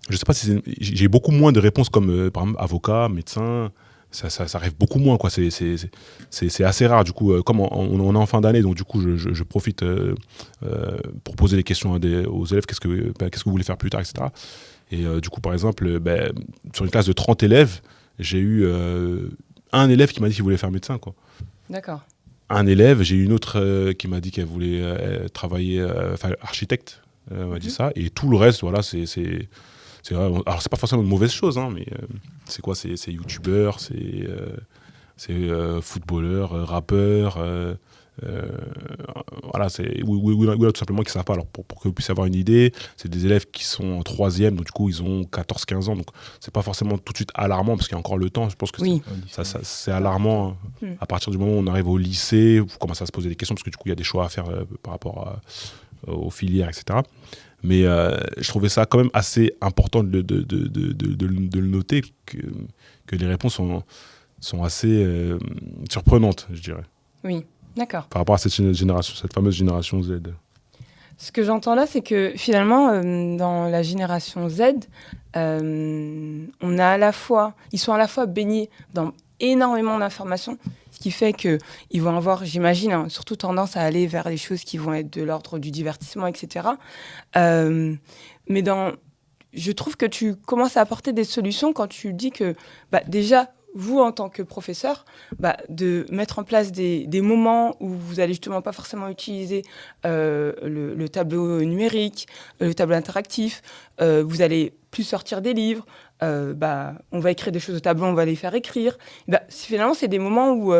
je sais pas si j'ai beaucoup moins de réponses comme par exemple avocat, médecin. Ça arrive beaucoup moins, quoi. C'est assez rare, du coup, comme on est en fin d'année, donc du coup je profite pour poser des questions aux élèves, qu'est-ce que vous voulez faire plus tard, etc. Et du coup, par exemple, sur une classe de 30 élèves, j'ai eu un élève qui m'a dit qu'il voulait faire médecin, quoi. D'accord. Un élève, j'ai eu une autre qui m'a dit qu'elle voulait travailler, architecte, m'a dit ça, et tout le reste, voilà, alors c'est pas forcément une mauvaise chose, hein, mais c'est quoi, c'est youtubeur, c'est footballeur, rappeur, voilà, ou tout simplement qui ne savent pas. Alors pour que vous puissiez avoir une idée, c'est des élèves qui sont en 3e, donc du coup ils ont 14-15 ans, donc c'est pas forcément tout de suite alarmant parce qu'il y a encore le temps. Je pense que c'est alarmant à partir du moment où on arrive au lycée, vous commencez à se poser des questions parce que du coup il y a des choix à faire par rapport aux filières, etc. Mais je trouvais ça quand même assez important de le noter, que les réponses sont assez surprenantes, je dirais. Oui, d'accord. Par rapport à cette fameuse génération Z. Ce que j'entends là, c'est que finalement, dans la génération Z, ils sont à la fois baignés dans énormément d'informations, ce qui fait qu'ils vont avoir, j'imagine, surtout tendance à aller vers des choses qui vont être de l'ordre du divertissement, etc. Mais je trouve que tu commences à apporter des solutions quand tu dis que déjà, vous, en tant que professeur, de mettre en place des moments où vous allez justement pas forcément utiliser le tableau numérique, le tableau interactif, vous allez plus sortir des livres, on va écrire des choses au tableau, on va les faire écrire. Finalement, c'est des moments où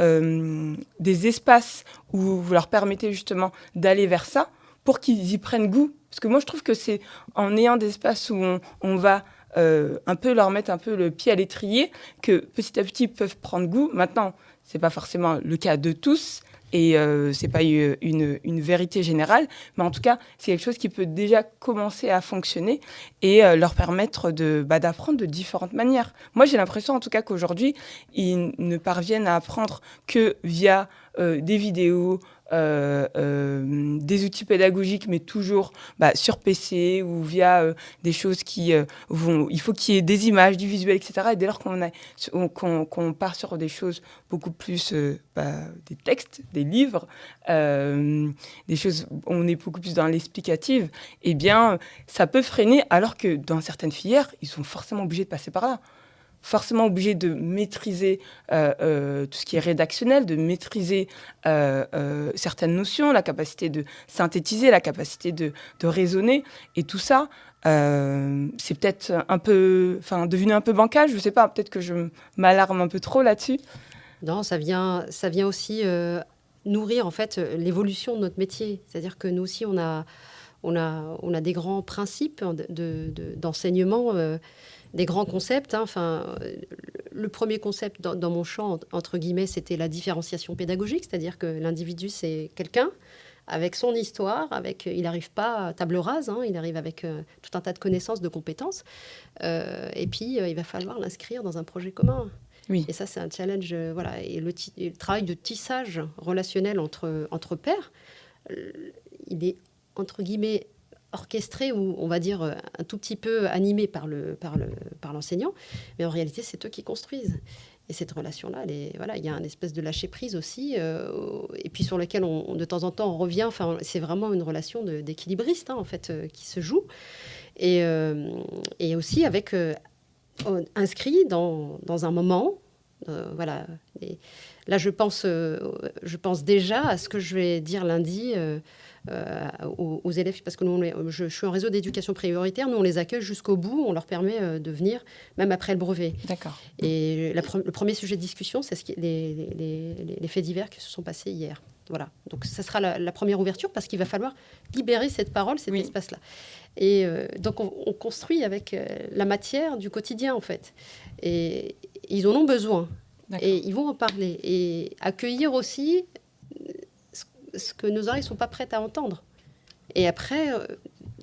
des espaces où vous leur permettez justement d'aller vers ça pour qu'ils y prennent goût. Parce que moi, je trouve que c'est en ayant des espaces où on va un peu leur mettre un peu le pied à l'étrier que petit à petit ils peuvent prendre goût. Maintenant, c'est pas forcément le cas de tous. Et c'est pas une vérité générale, mais en tout cas, c'est quelque chose qui peut déjà commencer à fonctionner et leur permettre d'apprendre de différentes manières. Moi, j'ai l'impression, en tout cas, qu'aujourd'hui, ils ne parviennent à apprendre que via des vidéos, des outils pédagogiques, mais toujours sur PC ou via des choses qui vont... Il faut qu'il y ait des images, du visuel, etc. Et dès lors qu'on part sur des choses beaucoup plus... des textes, des livres, des choses... On est beaucoup plus dans l'explicative. Eh bien, ça peut freiner, alors que dans certaines filières, ils sont forcément obligés de passer par là. Forcément obligé de maîtriser tout ce qui est rédactionnel, de maîtriser certaines notions, la capacité de synthétiser, la capacité de raisonner. Et tout ça, c'est peut-être devenu un peu bancal. Je ne sais pas, peut-être que je m'alarme un peu trop là-dessus. Non, ça vient aussi nourrir en fait l'évolution de notre métier. C'est-à-dire que nous aussi, on a des grands principes d'enseignement, des grands concepts. Le premier concept dans mon champ, entre guillemets, c'était la différenciation pédagogique, c'est-à-dire que l'individu, c'est quelqu'un avec son histoire, il n'arrive pas à table rase, il arrive avec tout un tas de connaissances, de compétences, et puis il va falloir l'inscrire dans un projet commun. Oui. Et ça, c'est un challenge. Voilà. Et le travail de tissage relationnel entre pairs, il est, entre guillemets, orchestré ou, on va dire, un tout petit peu animé par l'enseignant. Mais en réalité, c'est eux qui construisent. Et cette relation-là, il y a une espèce de lâcher-prise aussi, et puis sur laquelle, de temps en temps, on revient. Enfin, c'est vraiment une relation d'équilibriste, en fait, qui se joue. Et aussi avec... inscrit dans un moment, voilà. Et là, je pense déjà à ce que je vais dire lundi aux élèves, parce que je suis en réseau d'éducation prioritaire, nous on les accueille jusqu'au bout, on leur permet de venir même après le brevet. D'accord. Et le premier sujet de discussion, c'est les faits divers qui se sont passés hier. Voilà. Donc ça sera la première ouverture, parce qu'il va falloir libérer cette parole, cet espace-là. Et donc on construit avec la matière du quotidien, en fait. Et ils en ont besoin. D'accord. Et ils vont en parler. Et accueillir aussi ce que nos oreilles ne sont pas prêtes à entendre. Et après,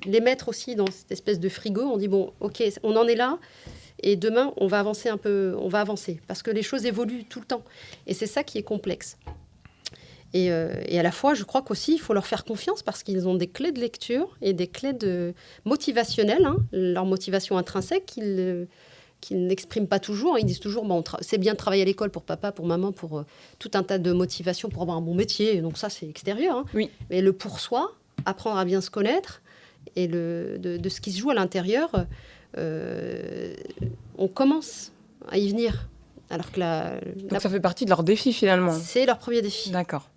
les mettre aussi dans cette espèce de frigo. On dit, bon, OK, on en est là. Et demain, on va avancer un peu. On va avancer. Parce que les choses évoluent tout le temps. Et c'est ça qui est complexe. Et à la fois, je crois qu'aussi, il faut leur faire confiance, parce qu'ils ont des clés de lecture et des clés motivationnelles, leur motivation intrinsèque qu'ils n'expriment pas toujours. Ils disent toujours, c'est bien de travailler à l'école pour papa, pour maman, pour tout un tas de motivations pour avoir un bon métier. Donc ça, c'est extérieur. Oui. Mais le pour soi, apprendre à bien se connaître, et de ce qui se joue à l'intérieur, on commence à y venir. Alors que Donc ça fait partie de leur défi, finalement. C'est leur premier défi. D'accord.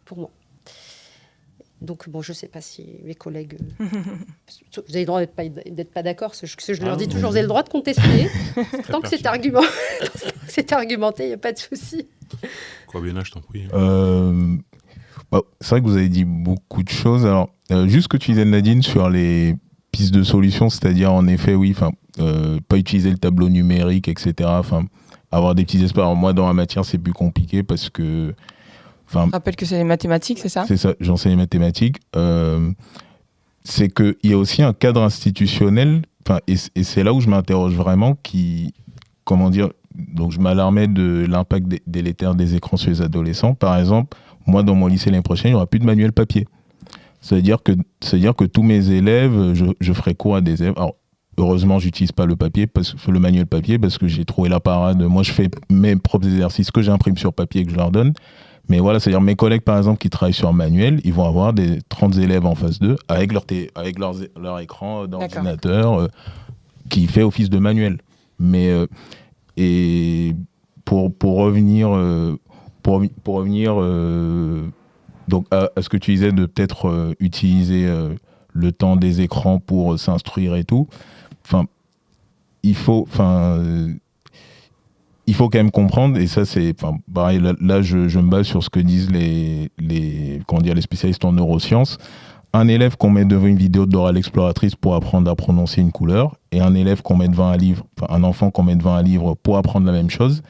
Pour moi. Donc, bon, je ne sais pas si mes collègues... vous avez le droit d'être pas d'accord. Je leur dis toujours, vous avez le droit de contester. Tant que c'est argumenté, il n'y a pas de souci. Quoi, Béna, je t'en prie. C'est vrai que vous avez dit beaucoup de choses. Alors, juste ce que tu disais, Nadine, sur les pistes de solutions, c'est-à-dire, en effet, oui, pas utiliser le tableau numérique, etc. Avoir des petits espaces. Alors, moi, dans la matière, c'est plus compliqué, parce que... Je rappelle que c'est les mathématiques, c'est ça ? C'est ça, j'enseigne les mathématiques. C'est qu'il y a aussi un cadre institutionnel, et c'est là où je m'interroge vraiment, donc je m'alarmais de l'impact délétère des écrans sur les adolescents. Par exemple, moi, dans mon lycée l'année prochaine, il n'y aura plus de manuel papier. Ça veut dire que tous mes élèves, je ferai cours à des élèves. Alors, heureusement, j'utilise pas le manuel papier, parce que j'ai trouvé la parade. Moi, je fais mes propres exercices que j'imprime sur papier et que je leur donne. Mais voilà, c'est-à-dire mes collègues, par exemple, qui travaillent sur un manuel, ils vont avoir des 30 élèves en face d'eux avec leur écran d'ordinateur qui fait office de manuel. Mais et pour revenir donc à ce que tu disais de peut-être utiliser le temps des écrans pour s'instruire et tout, il faut quand même comprendre, et ça c'est pareil, là je me base sur ce que disent les spécialistes en neurosciences. un élève qu'on met devant une vidéo de Dora l'exploratrice pour apprendre à prononcer une couleur et un élève qu'on met devant un livre, enfin un enfant qu'on met devant un livre pour apprendre la même chose,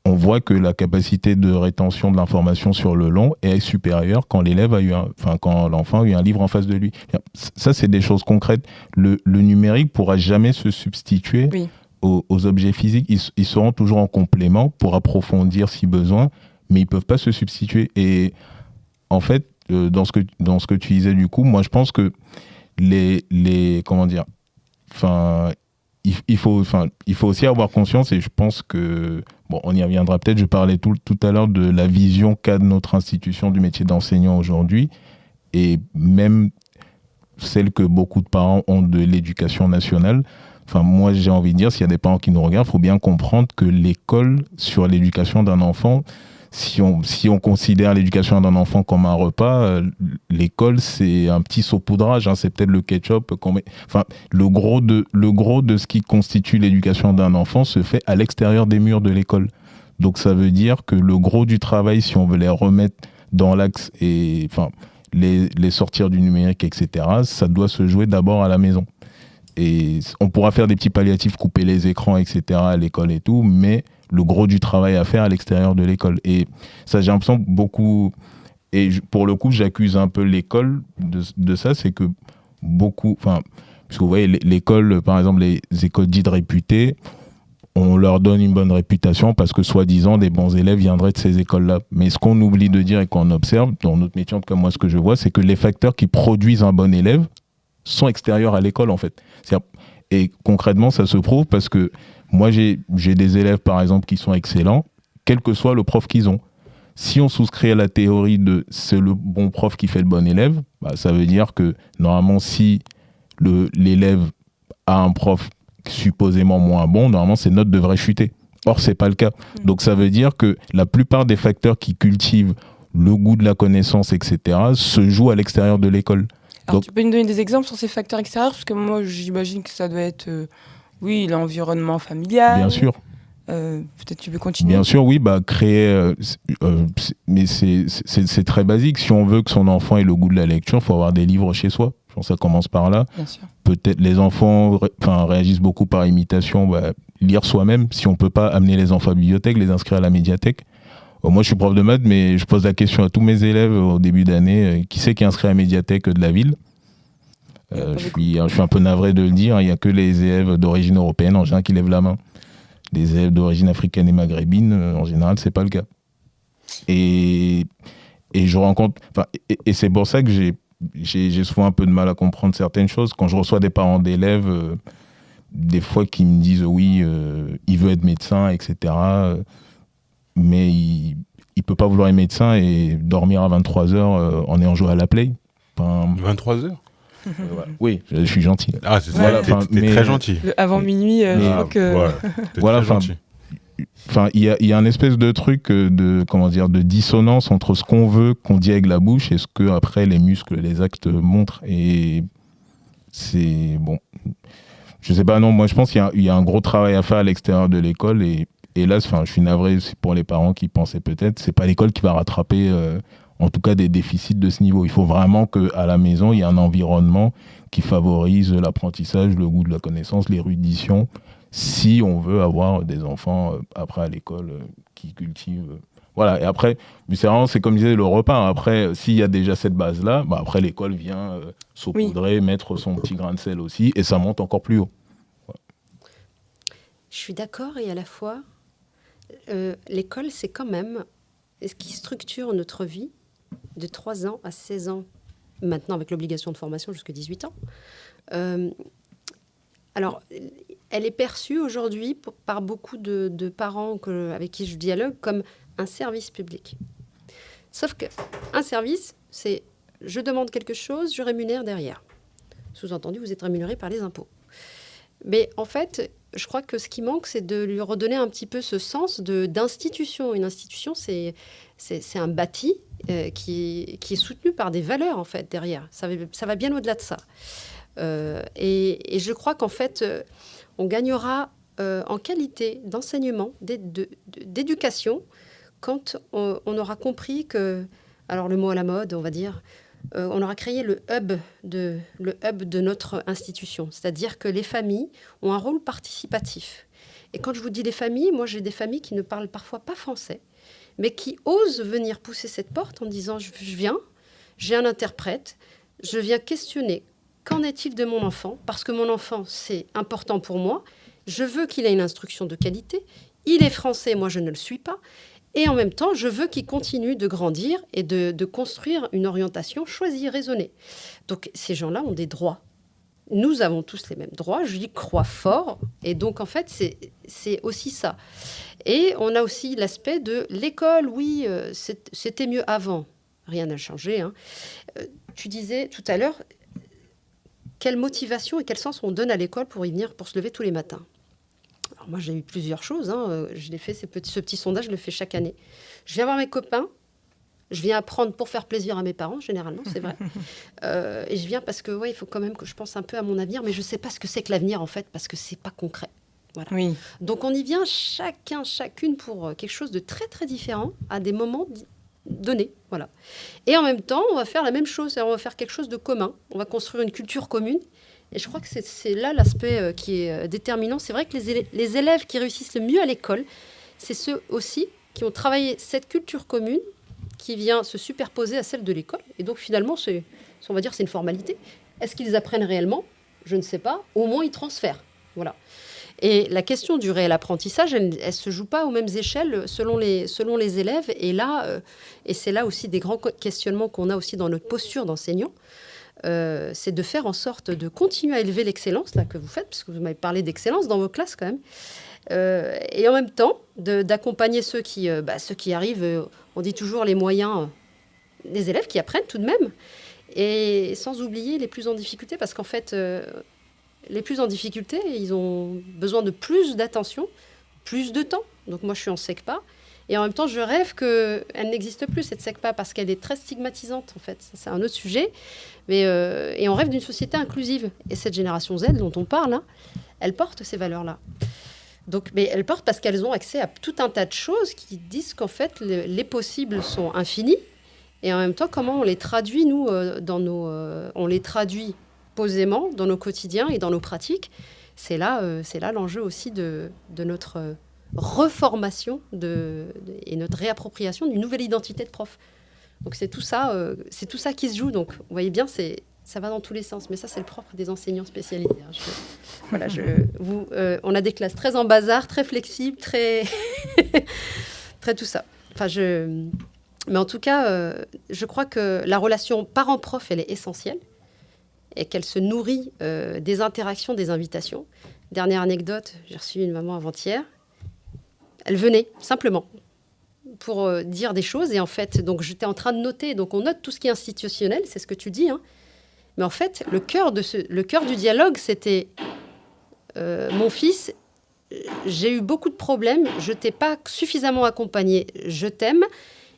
on voit que la capacité de rétention de l'information sur le long est supérieure quand quand l'enfant a eu un livre en face de lui. Ça, c'est des choses concrètes. Le numérique pourra jamais se substituer aux objets physiques. Ils seront toujours en complément pour approfondir si besoin, mais ils peuvent pas se substituer. Et en fait, dans ce que tu disais du coup, moi je pense que comment dire, il faut aussi avoir conscience, et je pense que on y reviendra peut-être. Je parlais tout à l'heure de la vision qu'a notre institution du métier d'enseignant aujourd'hui, et même celle que beaucoup de parents ont de l'éducation nationale. Moi j'ai envie de dire, s'il y a des parents qui nous regardent, il faut bien comprendre que l'école sur l'éducation d'un enfant, si on considère l'éducation d'un enfant comme un repas, l'école, c'est un petit saupoudrage, c'est peut-être le ketchup qu'on met. Le gros de ce qui constitue l'éducation d'un enfant se fait à l'extérieur des murs de l'école. Donc ça veut dire que le gros du travail, si on veut les remettre dans l'axe et les sortir du numérique, etc., ça doit se jouer d'abord à la maison. Et on pourra faire des petits palliatifs, couper les écrans, etc., à l'école et tout, mais le gros du travail à faire à l'extérieur de l'école. Et ça, j'ai l'impression beaucoup... Et pour le coup, j'accuse un peu l'école de ça, c'est que beaucoup... Parce que vous voyez, l'école, par exemple, les écoles dites réputées, on leur donne une bonne réputation parce que, soi-disant, des bons élèves viendraient de ces écoles-là. Mais ce qu'on oublie de dire et qu'on observe, dans notre métier, en tout cas, moi, ce que je vois, c'est que les facteurs qui produisent un bon élève sont extérieurs à l'école, en fait. Et concrètement, ça se prouve parce que moi, j'ai des élèves, par exemple, qui sont excellents, quel que soit le prof qu'ils ont. Si on souscrit à la théorie de c'est le bon prof qui fait le bon élève, ça veut dire que, normalement, si l'élève a un prof supposément moins bon, normalement, ses notes devraient chuter. Or, c'est pas le cas. Donc, ça veut dire que la plupart des facteurs qui cultivent le goût de la connaissance, etc., se jouent à l'extérieur de l'école. Alors, tu peux nous donner des exemples sur ces facteurs extérieurs? Parce que moi, j'imagine que ça doit être, l'environnement familial. Bien sûr. Peut-être tu peux continuer. Bien sûr, oui. Créer... mais c'est très basique. Si on veut que son enfant ait le goût de la lecture, il faut avoir des livres chez soi. Je pense que ça commence par là. Bien sûr. Peut-être les enfants réagissent beaucoup par imitation. Lire soi-même. Si on ne peut pas amener les enfants à la bibliothèque, les inscrire à la médiathèque. Moi, je suis prof de maths, mais je pose la question à tous mes élèves au début d'année. Qui c'est qui est inscrit à la médiathèque de la ville? Je suis un peu navré de le dire. Il n'y a que les élèves d'origine européenne, en général, qui lèvent la main. Les élèves d'origine africaine et maghrébine, en général, c'est pas le cas. Et je rencontre... Et c'est pour ça que j'ai souvent un peu de mal à comprendre certaines choses. Quand je reçois des parents d'élèves, des fois qui me disent oui, il veut être médecin, etc., mais il peut pas vouloir être médecin et dormir à 23h en ayant joué à la play. 23h Oui, je suis gentil. Ah, c'est ça. T'es très gentil. Avant minuit, je crois que... Voilà, très gentil. Il y a un espèce de truc de dissonance entre ce qu'on veut qu'on dit avec la bouche et ce que après les muscles, les actes montrent. Et c'est bon. Je sais pas, non, moi je pense qu'il y a un gros travail à faire à l'extérieur de l'école et là, je suis navré pour les parents qui pensaient peut-être, c'est pas l'école qui va rattraper en tout cas des déficits de ce niveau. Il faut vraiment qu'à la maison, il y ait un environnement qui favorise l'apprentissage, le goût de la connaissance, l'érudition, si on veut avoir des enfants après à l'école qui cultivent. Voilà, et après, c'est comme je disais, le repas. Après, s'il y a déjà cette base-là, après l'école vient saupoudrer, mettre son petit grain de sel aussi, et ça monte encore plus haut. Voilà. Je suis d'accord, et à la fois, l'école, c'est quand même ce qui structure notre vie de 3 ans à 16 ans, maintenant avec l'obligation de formation jusqu'à 18 ans. Alors, elle est perçue aujourd'hui par beaucoup de parents avec qui je dialogue comme un service public. Sauf qu'un service, c'est je demande quelque chose, je rémunère derrière. Sous-entendu, vous êtes rémunéré par les impôts. Mais en fait, je crois que ce qui manque, c'est de lui redonner un petit peu ce sens d'institution. Une institution, c'est un bâti qui est soutenu par des valeurs, en fait, derrière. Ça va bien au-delà de ça. Et je crois qu'en fait, on gagnera en qualité d'enseignement, d'éducation, quand on aura compris que, alors le mot à la mode, on va dire, on aura créé le hub de notre institution. C'est-à-dire que les familles ont un rôle participatif. Et quand je vous dis les familles, moi j'ai des familles qui ne parlent parfois pas français, mais qui osent venir pousser cette porte en disant je viens, j'ai un interprète, je viens questionner qu'en est-il de mon enfant, parce que mon enfant c'est important pour moi, je veux qu'il ait une instruction de qualité, il est français, moi je ne le suis pas, et en même temps je veux qu'il continue de grandir et de construire une orientation choisie, raisonnée. Donc ces gens-là ont des droits. Nous avons tous les mêmes droits, je y crois fort, et donc en fait c'est aussi ça. Et on a aussi l'aspect de l'école, oui, c'était mieux avant, rien n'a changé. Hein. Tu disais tout à l'heure, quelle motivation et quel sens on donne à l'école pour y venir, pour se lever tous les matins. Alors moi j'ai eu plusieurs choses, hein. Je l'ai fait, ce petit sondage, je le fais chaque année. Je viens voir mes copains. Je viens apprendre pour faire plaisir à mes parents, généralement, c'est vrai. Et je viens parce que, ouais, il faut quand même que je pense un peu à mon avenir, mais je ne sais pas ce que c'est que l'avenir, en fait, parce que ce n'est pas concret. Voilà. Oui. Donc, on y vient chacune pour quelque chose de très, très différent, à des moments donnés. Voilà. Et en même temps, on va faire la même chose, on va faire quelque chose de commun. On va construire une culture commune. Et je crois que c'est là l'aspect qui est déterminant. C'est vrai que les élèves qui réussissent le mieux à l'école, c'est ceux aussi qui ont travaillé cette culture commune, qui vient se superposer à celle de l'école. Et donc, finalement, on va dire c'est une formalité. Est-ce qu'ils apprennent réellement ? Je ne sais pas. Au moins, ils transfèrent. Voilà. Et la question du réel apprentissage, elle ne se joue pas aux mêmes échelles selon les élèves. Et là, et c'est là aussi des grands questionnements qu'on a aussi dans notre posture d'enseignant. C'est de faire en sorte de continuer à élever l'excellence là, que vous faites, parce que vous m'avez parlé d'excellence dans vos classes quand même. Et en même temps, d'accompagner ceux qui arrivent, on dit toujours les moyens des élèves qui apprennent tout de même, et sans oublier les plus en difficulté, parce qu'en fait, les plus en difficulté, ils ont besoin de plus d'attention, plus de temps. Donc moi, je suis en SECPA, et en même temps, je rêve qu'elle n'existe plus, cette SECPA, parce qu'elle est très stigmatisante, en fait. Ça, c'est un autre sujet, mais, et on rêve d'une société inclusive. Et cette génération Z dont on parle, hein, elle porte ces valeurs-là. Donc, mais elles portent parce qu'elles ont accès à tout un tas de choses qui disent qu'en fait, les possibles sont infinis. Et en même temps, comment on les traduit, nous, on les traduit posément dans nos quotidiens et dans nos pratiques. C'est là l'enjeu aussi de notre reformation et notre réappropriation d'une nouvelle identité de prof. Donc, c'est tout ça qui se joue. Donc, vous voyez bien, ça va dans tous les sens, mais ça, c'est le propre des enseignants spécialisés. On a des classes très en bazar, très flexibles, très tout ça. Mais en tout cas, je crois que la relation parent-prof, elle est essentielle et qu'elle se nourrit des interactions, des invitations. Dernière anecdote, j'ai reçu une maman avant-hier. Elle venait simplement pour dire des choses et en fait, donc j'étais en train de noter. Donc on note tout ce qui est institutionnel, c'est ce que tu dis, hein. Mais en fait, le cœur du dialogue, c'était mon fils, j'ai eu beaucoup de problèmes, je t'ai pas suffisamment accompagné, je t'aime,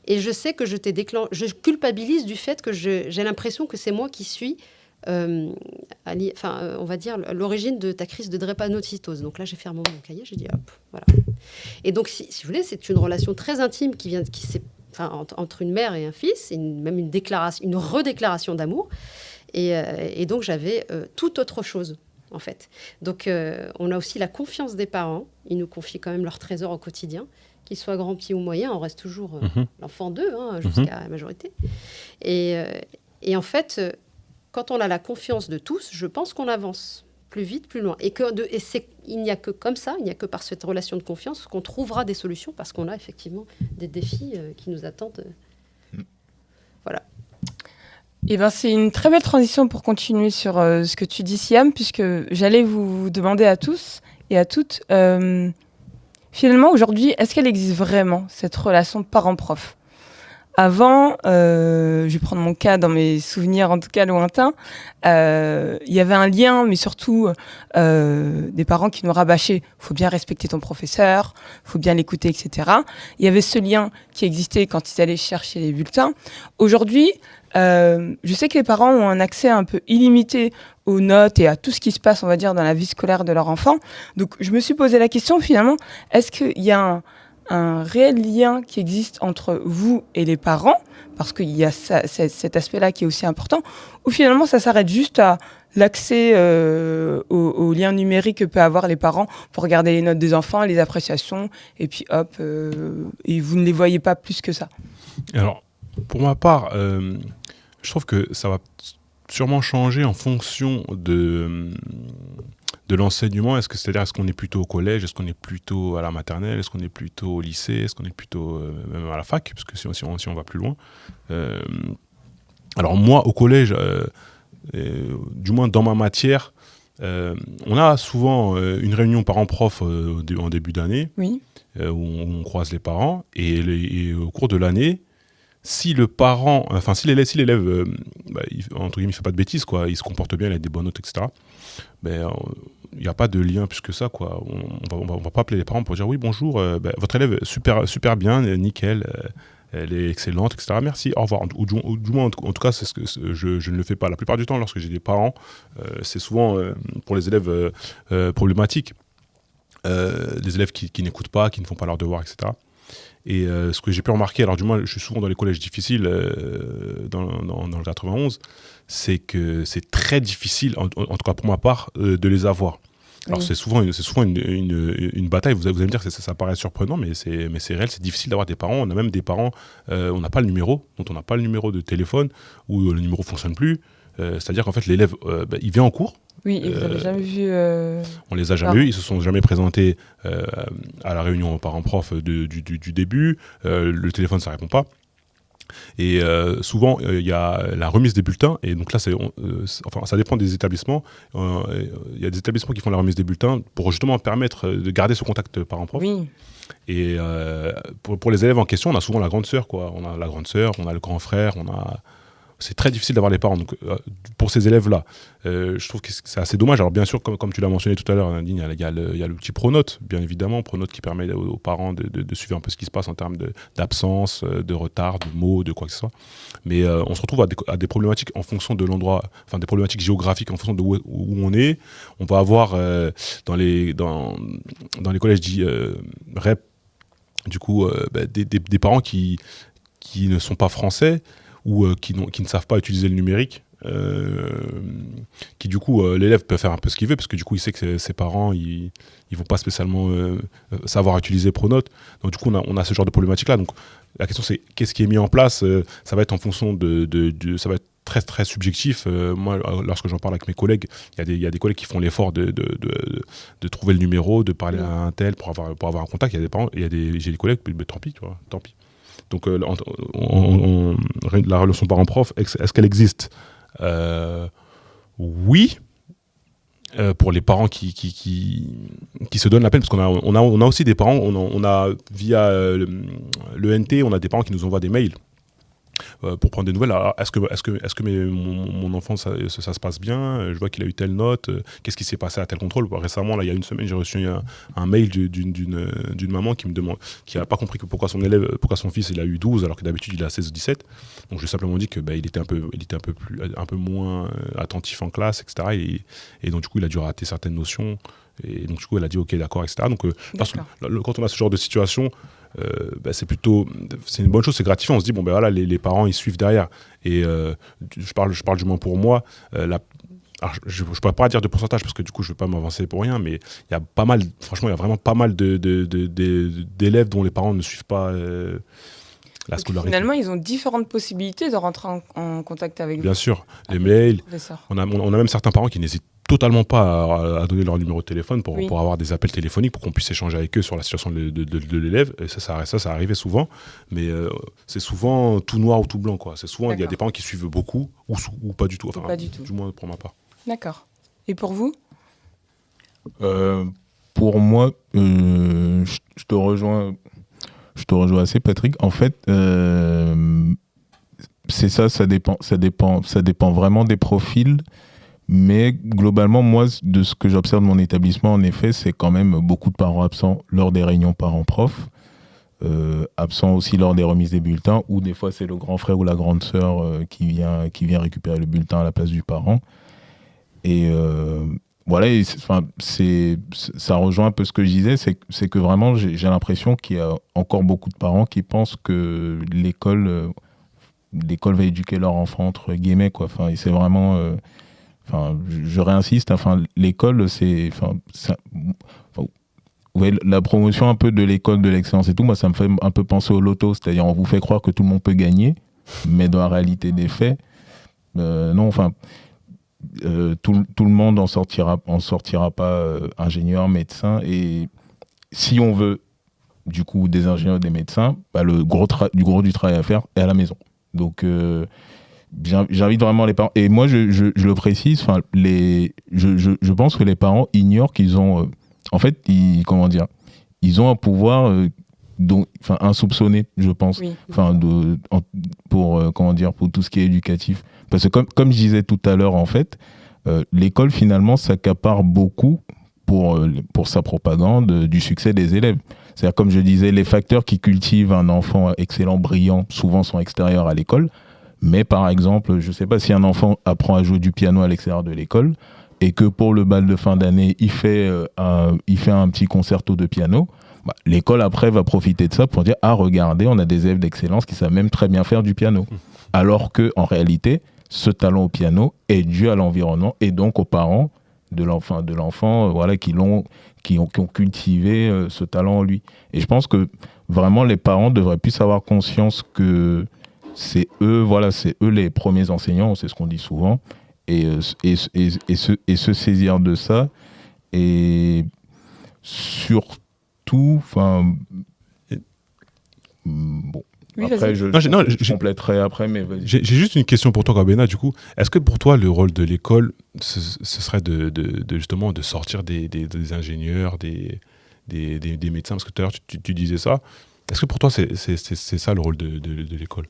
et je sais que je culpabilise du fait que j'ai l'impression que c'est moi qui suis, on va dire, l'origine de ta crise de drépanocytose. Donc là, j'ai fermé mon cahier, j'ai dit hop, voilà. Et donc, si vous voulez, c'est une relation très intime entre une mère et un fils, même une redéclaration d'amour. Et donc, j'avais tout autre chose, en fait. Donc, on a aussi la confiance des parents. Ils nous confient quand même leur trésor au quotidien. Qu'ils soient grands, petits ou moyens, on reste toujours l'enfant d'eux, jusqu'à la majorité. Et en fait, quand on a la confiance de tous, je pense qu'on avance plus vite, plus loin. Il n'y a que comme ça, il n'y a que par cette relation de confiance qu'on trouvera des solutions, parce qu'on a effectivement des défis qui nous attendent. Voilà. Eh ben, c'est une très belle transition pour continuer sur ce que tu dis, Siam, puisque j'allais vous demander à tous et à toutes, finalement, aujourd'hui, est-ce qu'elle existe vraiment, cette relation parent-prof ? Avant, je vais prendre mon cas dans mes souvenirs, en tout cas lointains, il y avait un lien, mais surtout des parents qui nous rabâchaient « faut bien respecter ton professeur, faut bien l'écouter, etc. » Il y avait ce lien qui existait quand ils allaient chercher les bulletins. Aujourd'hui, je sais que les parents ont un accès un peu illimité aux notes et à tout ce qui se passe, on va dire, dans la vie scolaire de leur enfant. Donc, je me suis posé la question, finalement, est-ce qu'il y a un réel lien qui existe entre vous et les parents, parce qu'il y a cet aspect-là qui est aussi important, ou finalement ça s'arrête juste à l'accès aux liens numériques que peuvent avoir les parents pour regarder les notes des enfants, les appréciations, et puis hop, et vous ne les voyez pas plus que ça. Alors, pour ma part, je trouve que ça va sûrement changer en fonction de l'enseignement. C'est-à-dire, est-ce qu'on est plutôt au collège, est-ce qu'on est plutôt à la maternelle, est-ce qu'on est plutôt au lycée, est-ce qu'on est plutôt même à la fac, parce que si on va plus loin. Alors moi, au collège, du moins dans ma matière, on a souvent une réunion parents-prof en début d'année, oui. Où on croise les parents, et au cours de l'année, si l'élève, entre guillemets, il fait pas de bêtises, quoi, il se comporte bien, il a des bonnes notes, etc., il n'y a pas de lien plus que ça, quoi. On va pas appeler les parents pour dire oui, bonjour, votre élève super bien, nickel, elle est excellente, etc. Merci, au revoir. Ou du moins, en tout cas, c'est ce que je ne le fais pas. La plupart du temps, lorsque j'ai des parents, c'est souvent pour les élèves problématiques, des élèves qui n'écoutent pas, qui ne font pas leurs devoirs, etc. Et ce que j'ai pu remarquer, alors du moins je suis souvent dans les collèges difficiles dans le 91, c'est que c'est très difficile, en tout cas pour ma part, de les avoir. Alors oui. c'est souvent une bataille, vous allez me dire que ça paraît surprenant, mais c'est réel, c'est difficile d'avoir des parents. On a même des parents, on n'a pas le numéro, dont on n'a pas le numéro de téléphone, ou le numéro ne fonctionne plus. C'est-à-dire qu'en fait l'élève, il vient en cours. Oui, et vous n'avez jamais vu... On les a jamais eus, ils se sont jamais présentés à la réunion parents-prof du début, le téléphone ça répond pas. Et souvent il y a la remise des bulletins, et donc là ça dépend des établissements. Il y a des établissements qui font la remise des bulletins pour justement permettre de garder ce contact parents-prof. Oui. Et pour les élèves en question, on a souvent la grande sœur, quoi. On a la grande sœur, on a le grand frère, c'est très difficile d'avoir les parents. Donc, pour ces élèves-là, je trouve que c'est assez dommage. Alors bien sûr, comme tu l'as mentionné tout à l'heure, Nadine, il y a l'outil Pronote, bien évidemment. Pronote qui permet aux parents de suivre un peu ce qui se passe en termes d'absence, de retard, de mots, de quoi que ce soit. Mais on se retrouve à des problématiques en fonction de l'endroit, enfin des problématiques géographiques en fonction de où on est. On va avoir dans les collèges dits REP, du coup, des parents qui ne sont pas français, ou qui ne savent pas utiliser le numérique, qui du coup, l'élève peut faire un peu ce qu'il veut, parce que du coup, il sait que ses parents, ils vont pas spécialement savoir utiliser Pronote. Donc du coup, on a ce genre de problématique-là. Donc la question, c'est qu'est-ce qui est mis en place. Ça va être en fonction ça va être très, très subjectif. Moi, lorsque j'en parle avec mes collègues, il y a des collègues qui font l'effort de trouver le numéro, de parler à un tel pour avoir un contact. Il y a des parents, j'ai des collègues, mais tant pis, tu vois, tant pis. Donc la relation parent-prof, est-ce qu'elle existe ? Oui, pour les parents qui se donnent la peine, parce qu'on a aussi des parents, on a via l'ENT, on a des parents qui nous envoient des mails pour prendre des nouvelles. Alors, est-ce que mon enfant ça se passe bien ? Je vois qu'il a eu telle note. Qu'est-ce qui s'est passé à tel contrôle ? Récemment, là, il y a une semaine, j'ai reçu un mail d'une maman qui me demande, qui n'a pas compris pourquoi son fils il a eu 12 alors que d'habitude il a 16 ou 17. Donc je lui ai simplement dit que il était un peu moins attentif en classe, etc. Et donc du coup il a dû rater certaines notions. Et donc du coup elle a dit ok, d'accord, etc. Donc quand on a ce genre de situation, c'est une bonne chose, c'est gratifiant. On se dit voilà, les parents ils suivent derrière. Et je parle du moins pour moi. Alors, je ne pourrais pas dire de pourcentage parce que du coup je ne veux pas m'avancer pour rien, mais il y a vraiment pas mal d'élèves dont les parents ne suivent pas la scolarité. Finalement, ils ont différentes possibilités de rentrer en contact avec vous. Bien sûr, les mails. On a même certains parents qui n'hésitent totalement pas à donner leur numéro de téléphone pour avoir des appels téléphoniques, pour qu'on puisse échanger avec eux sur la situation de l'élève. Et ça arrivait souvent, mais c'est souvent tout noir ou tout blanc, quoi. C'est souvent, il y a des parents qui suivent beaucoup ou pas du tout, pas du tout. Du moins pour ma part. D'accord. Et pour vous ? Pour moi, je te rejoins assez, Patrick. En fait, c'est ça dépend vraiment des profils. Mais globalement, moi, de ce que j'observe de mon établissement, en effet, c'est quand même beaucoup de parents absents lors des réunions parents-prof, absents aussi lors des remises des bulletins, ou des fois c'est le grand frère ou la grande sœur qui vient récupérer le bulletin à la place du parent. Et voilà, ça rejoint un peu ce que je disais, c'est que vraiment j'ai l'impression qu'il y a encore beaucoup de parents qui pensent que l'école va éduquer leur enfant entre guillemets quoi. Enfin, et c'est vraiment, je réinsiste. Enfin, l'école, ouais, la promotion un peu de l'école de l'excellence et tout, moi ça me fait un peu penser au loto, c'est-à-dire on vous fait croire que tout le monde peut gagner, mais dans la réalité des faits, non. Enfin. Tout le monde en sortira pas ingénieur, médecin. Et si on veut, du coup, des ingénieurs, des médecins, le gros du travail à faire est à la maison. Donc, j'invite vraiment les parents. Et moi, je le précise, je pense que les parents ignorent qu'ils ont... en fait, ils ont un pouvoir insoupçonné, je pense. Oui. Pour tout ce qui est éducatif. Parce que comme je disais tout à l'heure, en fait, l'école, finalement, s'accapare beaucoup pour sa propagande du succès des élèves. C'est-à-dire, comme je disais, les facteurs qui cultivent un enfant excellent, brillant, souvent sont extérieurs à l'école. Mais par exemple, je ne sais pas si un enfant apprend à jouer du piano à l'extérieur de l'école et que pour le bal de fin d'année, il fait un petit concerto de piano, l'école après va profiter de ça pour dire « Ah, regardez, on a des élèves d'excellence qui savent même très bien faire du piano. » Alors qu'en réalité, ce talent au piano est dû à l'environnement et donc aux parents de l'enfant voilà, qui ont cultivé ce talent en lui. Et je pense que vraiment les parents devraient plus avoir conscience que c'est eux les premiers enseignants, c'est ce qu'on dit souvent, et se saisir de ça. Et surtout, bon. Oui, après, je compléterai après, mais vas-y. J'ai juste une question pour toi, Kabena, du coup. Est-ce que pour toi, le rôle de l'école, ce serait justement de sortir des ingénieurs, des médecins? Parce que tout à l'heure, tu disais ça. Est-ce que pour toi, c'est ça le rôle de l'école?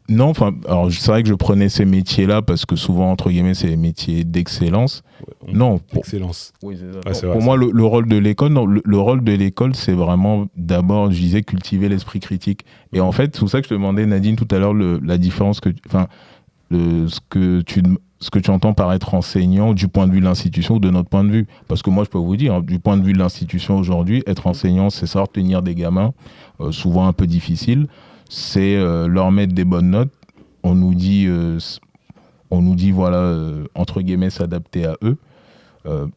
Non, alors c'est vrai que je prenais ces métiers-là parce que souvent, entre guillemets, c'est des métiers d'excellence. Ouais, non, excellence. Oui, c'est ça. Pour moi, le rôle de l'école, le rôle de l'école, c'est vraiment d'abord, je disais, cultiver l'esprit critique. Et en fait, c'est pour ça que je te demandais, Nadine, tout à l'heure, la différence ce que tu entends par être enseignant du point de vue de l'institution ou de notre point de vue. Parce que moi, je peux vous dire, du point de vue de l'institution aujourd'hui, être enseignant, c'est savoir tenir des gamins, souvent un peu difficiles. C'est leur mettre des bonnes notes. On nous dit voilà, entre guillemets, s'adapter à eux.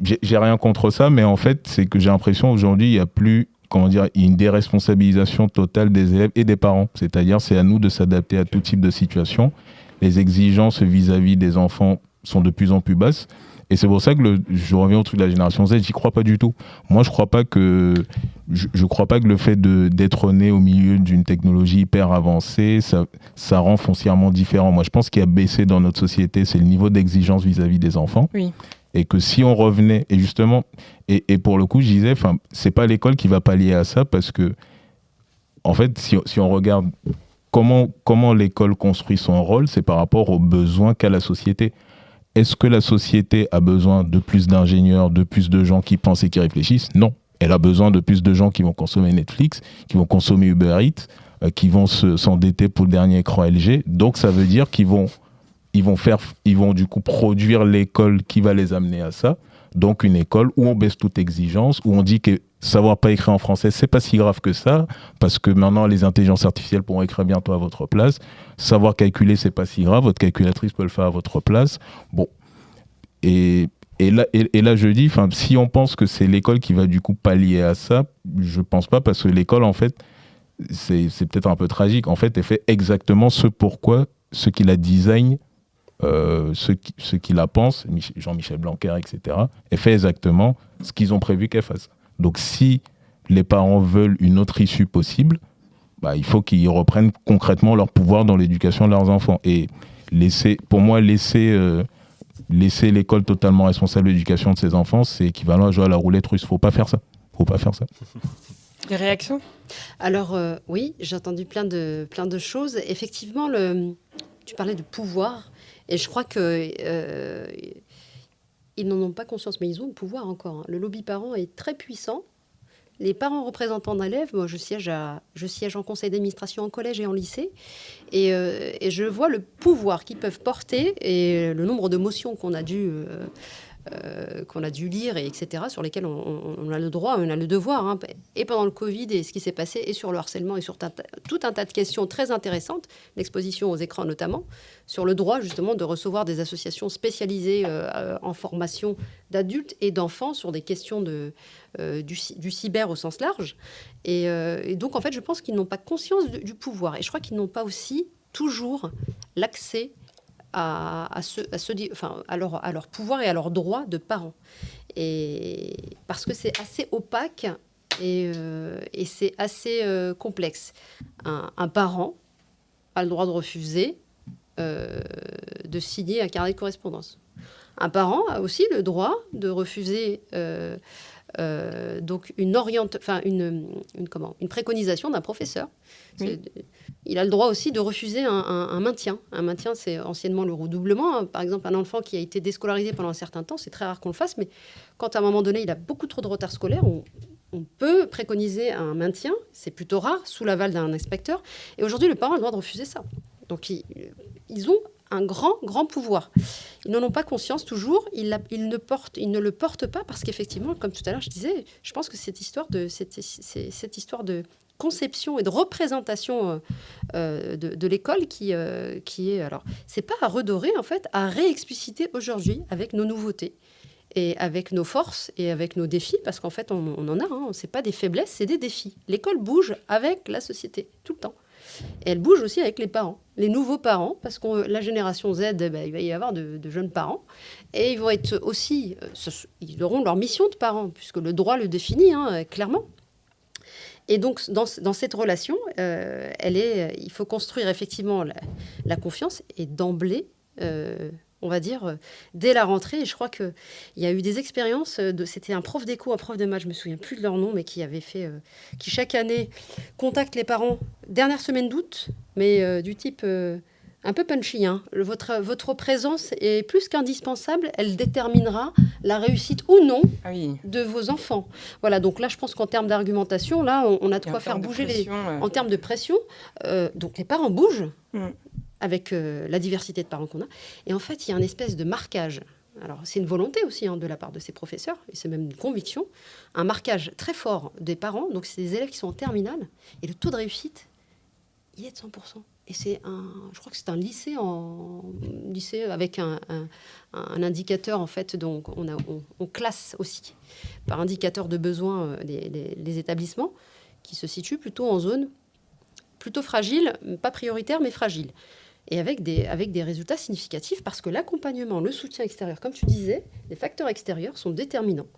J'ai rien contre ça, mais en fait, c'est que j'ai l'impression aujourd'hui, il y a plus, il y a une déresponsabilisation totale des élèves et des parents. C'est-à-dire, c'est à nous de s'adapter à tout type de situation. Les exigences vis-à-vis des enfants sont de plus en plus basses. Et c'est pour ça que je reviens au truc de la génération Z, j'y crois pas du tout. Moi, je crois pas que le fait d'être né au milieu d'une technologie hyper avancée, ça rend foncièrement différent. Moi, je pense qu'il y a baissé dans notre société, c'est le niveau d'exigence vis-à-vis des enfants. Oui. Et que si on revenait, et justement, et pour le coup, je disais, c'est pas l'école qui va pallier à ça, parce que, en fait, si on regarde comment l'école construit son rôle, c'est par rapport aux besoins qu'a la société. Est-ce que la société a besoin de plus d'ingénieurs, de plus de gens qui pensent et qui réfléchissent? Non. Elle a besoin de plus de gens qui vont consommer Netflix, qui vont consommer Uber Eats, qui vont s'endetter pour le dernier écran LG. Donc, ça veut dire qu'ils vont du coup produire l'école qui va les amener à ça. Donc, une école où on baisse toute exigence, où on dit que savoir pas écrire en français, c'est pas si grave que ça, parce que maintenant, les intelligences artificielles pourront écrire bientôt à votre place. Savoir calculer, c'est pas si grave, votre calculatrice peut le faire à votre place. Bon. Et là, je dis, si on pense que c'est l'école qui va du coup pallier à ça, je pense pas, parce que l'école, en fait, c'est peut-être un peu tragique. En fait, elle fait exactement ce qui la design, ce qui la pense, Jean-Michel Blanquer, etc., elle fait exactement ce qu'ils ont prévu qu'elle fasse. Donc, si les parents veulent une autre issue possible, il faut qu'ils reprennent concrètement leur pouvoir dans l'éducation de leurs enfants. Et laisser l'école totalement responsable de l'éducation de ses enfants, c'est équivalent à jouer à la roulette russe. Faut pas faire ça. Des réactions? Alors, oui, j'ai entendu plein de choses. Effectivement, tu parlais de pouvoir, et je crois que ils n'en ont pas conscience, mais ils ont le pouvoir encore. Le lobby parent est très puissant. Les parents représentants d'élèves, moi je siège en conseil d'administration en collège et en lycée, et je vois le pouvoir qu'ils peuvent porter et le nombre de motions qu'on a dû qu'on a dû lire, et etc., sur lesquels on a le droit, on a le devoir, hein, et pendant le Covid, et ce qui s'est passé, et sur le harcèlement, et sur tout un tas de questions très intéressantes, l'exposition aux écrans notamment, sur le droit justement de recevoir des associations spécialisées en formation d'adultes et d'enfants sur des questions du cyber au sens large. Et donc, en fait, je pense qu'ils n'ont pas conscience du pouvoir. Et je crois qu'ils n'ont pas aussi toujours l'accès à leur pouvoir et à leurs droits de parents. Et parce que c'est assez opaque et c'est assez complexe. Un parent a le droit de refuser de signer un carnet de correspondance. Un parent a aussi le droit de refuser donc une préconisation d'un professeur. Oui. Il a le droit aussi de refuser un maintien. Un maintien, c'est anciennement le redoublement. Par exemple, un enfant qui a été déscolarisé pendant un certain temps, c'est très rare qu'on le fasse, mais quand à un moment donné, il a beaucoup trop de retard scolaire, on peut préconiser un maintien. C'est plutôt rare, sous l'aval d'un inspecteur. Et aujourd'hui, le parent a le droit de refuser ça. Donc, ils ont un grand pouvoir. Ils n'en ont pas conscience toujours. Ils ne le portent pas parce qu'effectivement, comme tout à l'heure, je disais, je pense que cette histoire de conception et de représentation de l'école qui est... Alors, c'est pas à redorer, en fait, à réexpliciter aujourd'hui avec nos nouveautés et avec nos forces et avec nos défis, parce qu'en fait, on en a. Hein, c'est pas des faiblesses, c'est des défis. L'école bouge avec la société, tout le temps. Et elle bouge aussi avec les parents, les nouveaux parents, parce que la génération Z, il va y avoir de jeunes parents. Et ils vont être aussi... ils auront leur mission de parents, puisque le droit le définit clairement. Et donc, dans cette relation, il faut construire effectivement la confiance. Et d'emblée, on va dire, dès la rentrée, et je crois qu'il y a eu des expériences, c'était un prof d'éco, un prof de maths, je ne me souviens plus de leur nom, mais qui avait fait, qui chaque année contacte les parents, dernière semaine d'août, mais du type un peu punchy. Hein. Votre présence est plus qu'indispensable, elle déterminera la réussite ou non de vos enfants. Voilà, donc là, je pense qu'en termes d'argumentation, là, on a de quoi faire bouger en termes de pression. Donc les parents bougent. Avec la diversité de parents qu'on a. Et en fait, il y a une espèce de marquage. Alors, c'est une volonté aussi de la part de ces professeurs, et c'est même une conviction, un marquage très fort des parents. Donc, c'est des élèves qui sont en terminale, et le taux de réussite, il est de 100%. Et je crois que c'est un lycée avec un indicateur, en fait, donc on classe aussi par indicateur de besoin les établissements qui se situent plutôt en zone plutôt fragile, pas prioritaire, mais fragile. Et avec des résultats significatifs, parce que l'accompagnement, le soutien extérieur, comme tu disais, les facteurs extérieurs sont déterminants.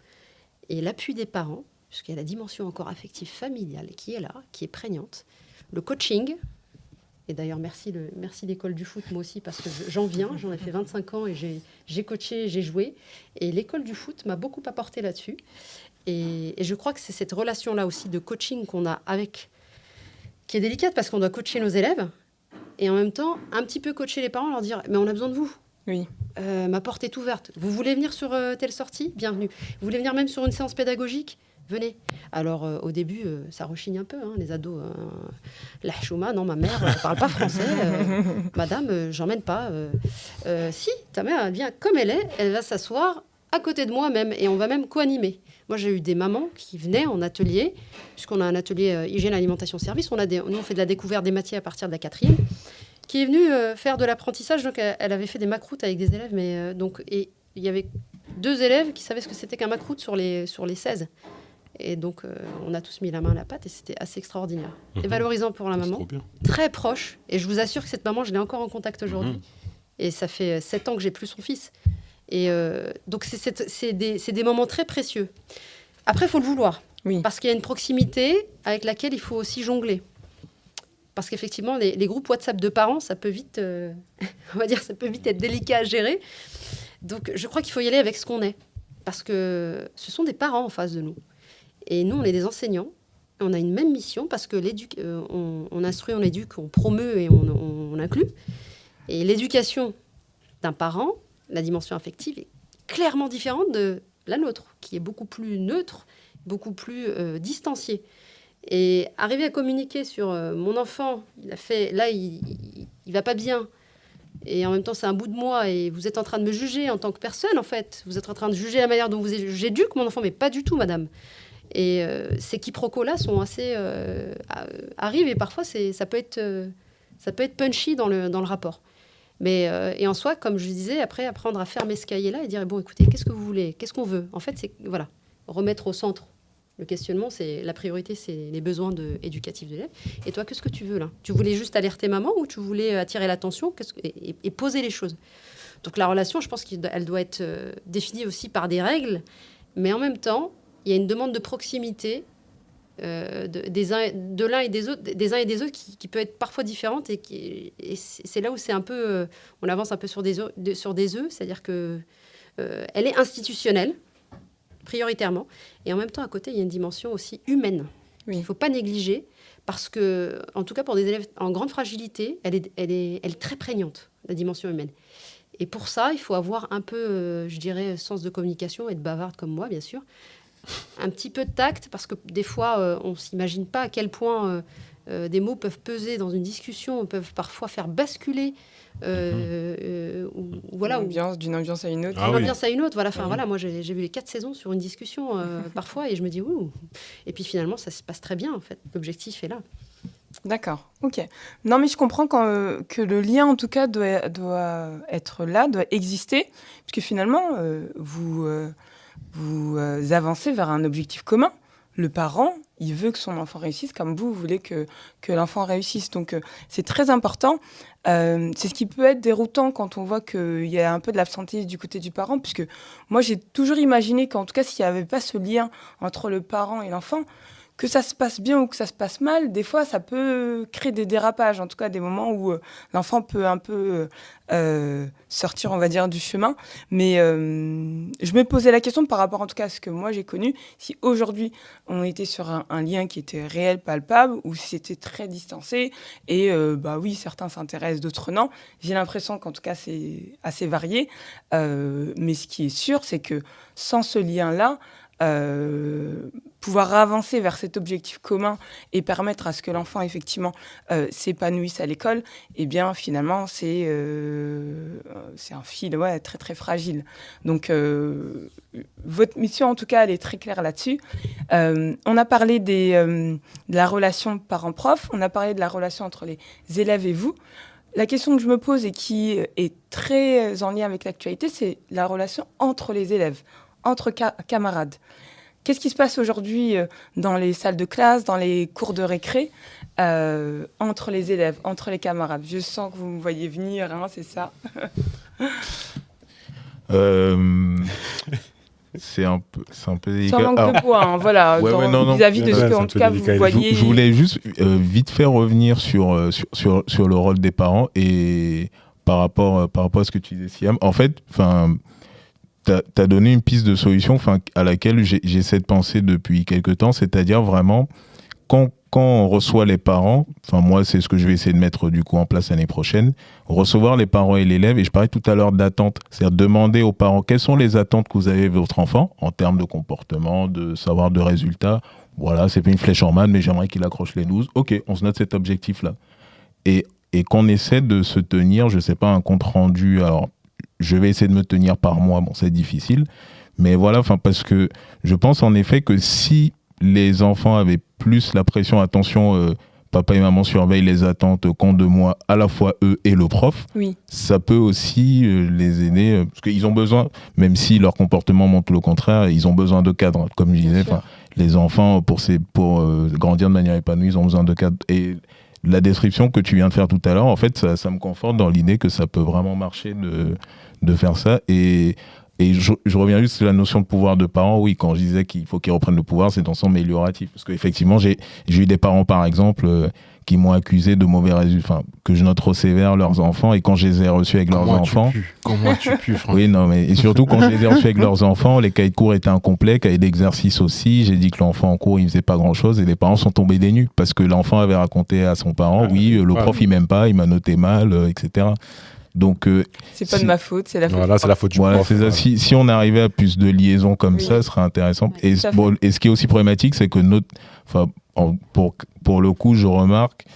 Et l'appui des parents, puisqu'il y a la dimension encore affective familiale qui est là, qui est prégnante, le coaching, et d'ailleurs merci l'école du foot, moi aussi, parce que j'en ai fait 25 ans et j'ai coaché, j'ai joué, et l'école du foot m'a beaucoup apporté là-dessus. Et je crois que c'est cette relation-là aussi de coaching qu'on a qui est délicate, parce qu'on doit coacher nos élèves, et en même temps, un petit peu coacher les parents, leur dire « mais on a besoin de vous. Oui. Ma porte est ouverte. Vous voulez venir sur telle sortie ? Bienvenue. Vous voulez venir même sur une séance pédagogique ? Venez. » Alors, au début, ça rechigne un peu, les ados. La chouma, non, ma mère ne parle pas français. Madame, j'emmène pas. Si, ta mère, elle vient comme elle est, elle va s'asseoir à côté de moi même, et on va même co-animer. Moi, j'ai eu des mamans qui venaient en atelier, puisqu'on a un atelier hygiène, alimentation, service. Nous, on fait de la découverte des matières à partir de la 4e, qui est venue faire de l'apprentissage. Donc, elle avait fait des macroutes avec des élèves. Et il y avait 2 élèves qui savaient ce que c'était qu'un macroute sur les 16. Et donc, on a tous mis la main à la pâte, et c'était assez extraordinaire. Et valorisant pour la maman, très proche. Et je vous assure que cette maman, je l'ai encore en contact aujourd'hui. Et ça fait 7 ans que j'ai plus son fils. Et donc, c'est des moments très précieux. Après, il faut le vouloir. Oui. Parce qu'il y a une proximité avec laquelle il faut aussi jongler. Parce qu'effectivement, les groupes WhatsApp de parents, ça peut vite, on va dire, ça peut vite être délicat à gérer. Donc, je crois qu'il faut y aller avec ce qu'on est. Parce que ce sont des parents en face de nous. Et nous, on est des enseignants. On a une même mission, parce que on instruit, on éduque, on promeut et on inclut. Et l'éducation d'un parent, la dimension affective, est clairement différente de la nôtre, qui est beaucoup plus neutre, beaucoup plus distanciée. Et arriver à communiquer sur mon enfant, il va pas bien, Et en même temps, c'est un bout de moi et vous êtes en train de me juger en tant que personne, en fait. Vous êtes en train de juger la manière dont j'éduque mon enfant, mais pas du tout, madame. Et ces quiproquos-là sont assez... arrivent et parfois, ça peut être punchy dans le rapport. Mais, et en soi, comme je disais, après, apprendre à fermer ce cahier-là et dire, bon, écoutez, qu'est-ce que vous voulez ? Qu'est-ce qu'on veut ? En fait, c'est voilà, remettre au centre le questionnement, c'est la priorité, c'est les besoins éducatifs de l'élève. Et toi, qu'est-ce que tu veux là ? Tu voulais juste alerter maman ou tu voulais attirer l'attention et poser les choses ? Donc la relation, je pense qu'elle doit être définie aussi par des règles, mais en même temps, il y a une demande de proximité de l'un et des autres, des uns et des autres qui peut être parfois différente et c'est là où c'est un peu, on avance un peu sur des œufs, c'est-à-dire que elle est institutionnelle prioritairement et en même temps à côté il y a une dimension aussi humaine. Oui. Il ne faut pas négliger parce que, en tout cas pour des élèves en grande fragilité, elle est très prégnante, la dimension humaine. Et pour ça, il faut avoir un peu, je dirais, sens de communication, être bavarde comme moi, bien sûr. Un petit peu de tact, parce que des fois, on ne s'imagine pas à quel point des mots peuvent peser dans une discussion, peuvent parfois faire basculer voilà, d'une ambiance à une autre. D'une ambiance à une autre, voilà. Enfin, voilà, moi, j'ai vu les 4 saisons sur une discussion parfois, et je me dis, ouh. Et puis finalement, ça se passe très bien, en fait. L'objectif est là. D'accord, ok. Non, mais je comprends que le lien, en tout cas, doit être là, doit exister, puisque finalement, vous avancez vers un objectif commun. Le parent, il veut que son enfant réussisse comme vous voulez que l'enfant réussisse. Donc, c'est très important. C'est ce qui peut être déroutant quand on voit qu'il y a un peu de l'absentéisme du côté du parent, puisque moi, j'ai toujours imaginé qu'en tout cas, s'il n'y avait pas ce lien entre le parent et l'enfant, que ça se passe bien ou que ça se passe mal, des fois, ça peut créer des dérapages, en tout cas des moments où l'enfant peut un peu sortir, on va dire, du chemin. Mais je me posais la question par rapport, en tout cas, à ce que moi j'ai connu, si aujourd'hui, on était sur un lien qui était réel, palpable, ou si c'était très distancé, et oui, certains s'intéressent, d'autres non. J'ai l'impression qu'en tout cas, c'est assez varié. Mais ce qui est sûr, c'est que sans ce lien-là, pouvoir avancer vers cet objectif commun et permettre à ce que l'enfant effectivement s'épanouisse à l'école, eh bien finalement c'est un fil très très fragile. Donc votre mission en tout cas elle est très claire là-dessus. On a parlé de la relation parent-prof, on a parlé de la relation entre les élèves et vous. La question que je me pose et qui est très en lien avec l'actualité, c'est la relation entre les élèves, entre camarades. Qu'est-ce qui se passe aujourd'hui dans les salles de classe, dans les cours de récré, entre les élèves, entre les camarades ? Je sens que vous me voyez venir, hein, c'est ça. C'est un peu délicat. Sans langue de bois, hein, voilà, vis-à-vis de ce que, en tout cas, vous voyez. Je voulais juste vite faire revenir sur le rôle des parents et par rapport à ce que tu disais, Siam. En fait, t'as donné une piste de solution à laquelle j'essaie de penser depuis quelque temps, c'est-à-dire vraiment, quand on reçoit les parents, moi c'est ce que je vais essayer de mettre du coup en place l'année prochaine, recevoir les parents et l'élève, et je parlais tout à l'heure d'attente, c'est-à-dire demander aux parents quelles sont les attentes que vous avez de votre enfant, en termes de comportement, de savoir, de résultats. Voilà, c'est pas une flèche en manne, mais j'aimerais qu'il accroche les 12. Ok, on se note cet objectif-là. Et qu'on essaie de se tenir, je sais pas, un compte rendu, alors je vais essayer de me tenir par mois, bon c'est difficile, mais voilà, parce que je pense en effet que si les enfants avaient plus la pression, attention, papa et maman surveillent les attentes qu'ont de moi, à la fois eux et le prof, oui. Ça peut aussi les aider, parce qu'ils ont besoin, même si leur comportement montre le contraire, ils ont besoin de cadre, comme je disais, les enfants, pour grandir de manière épanouie, ils ont besoin de cadre. Et la description que tu viens de faire tout à l'heure, en fait, ça me conforte dans l'idée que ça peut vraiment marcher de faire ça. Et je reviens juste sur la notion de pouvoir de parents. Oui, quand je disais qu'il faut qu'ils reprennent le pouvoir, c'est dans le sens amélioratif. Parce qu'effectivement, j'ai eu des parents, par exemple, qui m'ont accusé de mauvais résultats, que je note trop sévère leurs enfants. Et quand je les ai reçus avec leurs enfants... Comment as-tu pu, Franck ? Oui, non, mais et surtout, quand je les ai reçus avec leurs enfants, les cahiers de cours étaient incomplets, cahiers d'exercice aussi. J'ai dit que l'enfant en cours, il faisait pas grand-chose. Et les parents sont tombés des nues. Parce que l'enfant avait raconté à son parent, le prof, il m'aime pas, il m'a noté mal, etc. Donc, c'est pas de ma faute, c'est la faute. Voilà, c'est la faute du prof. C'est ça. Si on arrivait à plus de liaisons comme ça, ce serait intéressant. Et ce qui est aussi problématique, c'est que pour le coup, je remarque,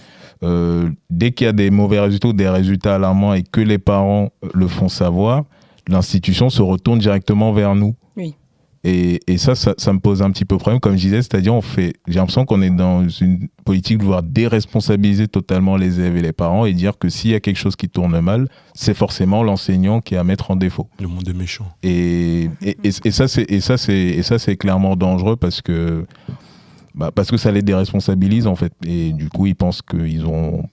dès qu'il y a des mauvais résultats ou des résultats alarmants et que les parents le font savoir, l'institution se retourne directement vers nous. Oui. Et ça me pose un petit peu problème, comme je disais, c'est-à-dire j'ai l'impression qu'on est dans une politique de vouloir déresponsabiliser totalement les élèves et les parents et dire que s'il y a quelque chose qui tourne mal, c'est forcément l'enseignant qui est à mettre en défaut. Le monde est méchant. Et ça c'est clairement dangereux parce que ça les déresponsabilise en fait. Et du coup, ils pensent qu'ils ont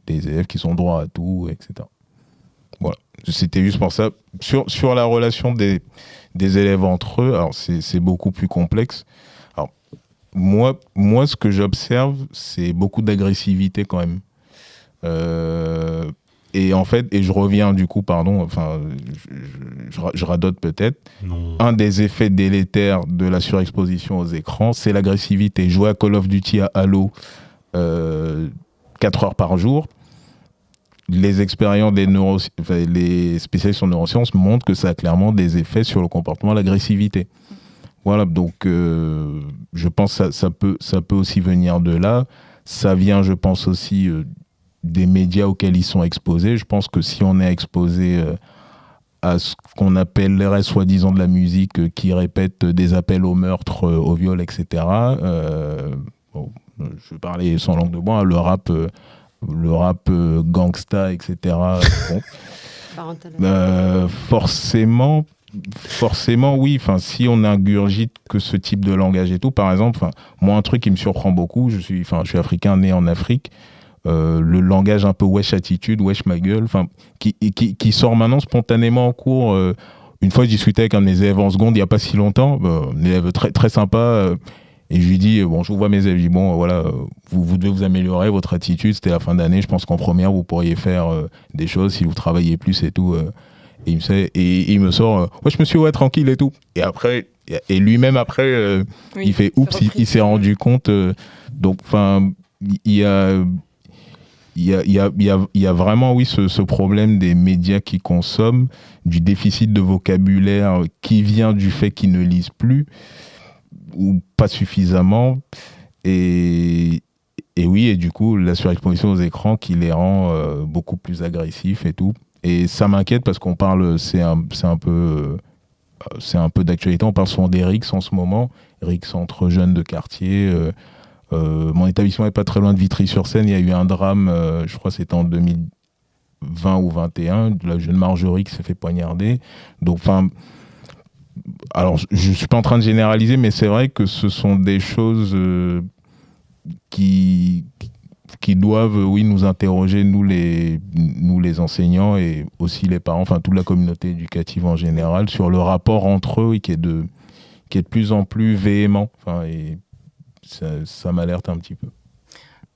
des élèves qui sont droits à tout, etc. Voilà. C'était juste pour ça. Sur la relation des élèves entre eux, alors c'est beaucoup plus complexe. Alors, moi, ce que j'observe, c'est beaucoup d'agressivité quand même. Et en fait, et je reviens du coup, je radote peut-être. Non. Un des effets délétères de la surexposition aux écrans, c'est l'agressivité. Jouer à Call of Duty à Halo 4 heures par jour, les expériences les spécialistes en neurosciences montrent que ça a clairement des effets sur le comportement, l'agressivité. Voilà, donc je pense que ça peut aussi venir de là. Ça vient, je pense aussi, des médias auxquels ils sont exposés. Je pense que si on est exposé à ce qu'on appellerait soi-disant de la musique qui répète des appels au meurtre, au viol, etc., je vais parler sans langue de bois, le rap gangsta, etc. Forcément, oui. Enfin, si on ingurgite que ce type de langage et tout, par exemple, moi, un truc qui me surprend beaucoup, je suis africain, né en Afrique, le langage un peu wesh attitude, wesh ma gueule, qui sort maintenant spontanément en cours. Une fois, je discutais avec un de mes élèves en seconde, il n'y a pas si longtemps, un élève très, très sympa, et je lui dis, je vous vois mes élèves, je dis, voilà, vous devez vous améliorer, votre attitude, c'était la fin d'année, je pense qu'en première, vous pourriez faire des choses si vous travaillez plus et tout. Et il me sort, je me suis tranquille et tout. Et après, lui-même après, Oui, il fait, oups, il s'est rendu compte. Donc, il y a vraiment, oui, ce problème des médias qui consomment, du déficit de vocabulaire qui vient du fait qu'ils ne lisent plus ou pas suffisamment. Et oui, et du coup, la surexposition aux écrans qui les rend beaucoup plus agressifs et tout. Et ça m'inquiète parce qu'on parle, c'est un peu d'actualité, on parle souvent des RICS en ce moment, RICS entre jeunes de quartier. Mon établissement n'est pas très loin de Vitry-sur-Seine. Il y a eu un drame, je crois que c'était en 2020 ou 2021, de la jeune Marjorie qui s'est fait poignarder. Donc, alors, je ne suis pas en train de généraliser, mais c'est vrai que ce sont des choses qui doivent, oui, nous interroger, nous les enseignants et aussi les parents, toute la communauté éducative en général, sur le rapport entre eux qui est de plus en plus véhément. Et ça m'alerte un petit peu.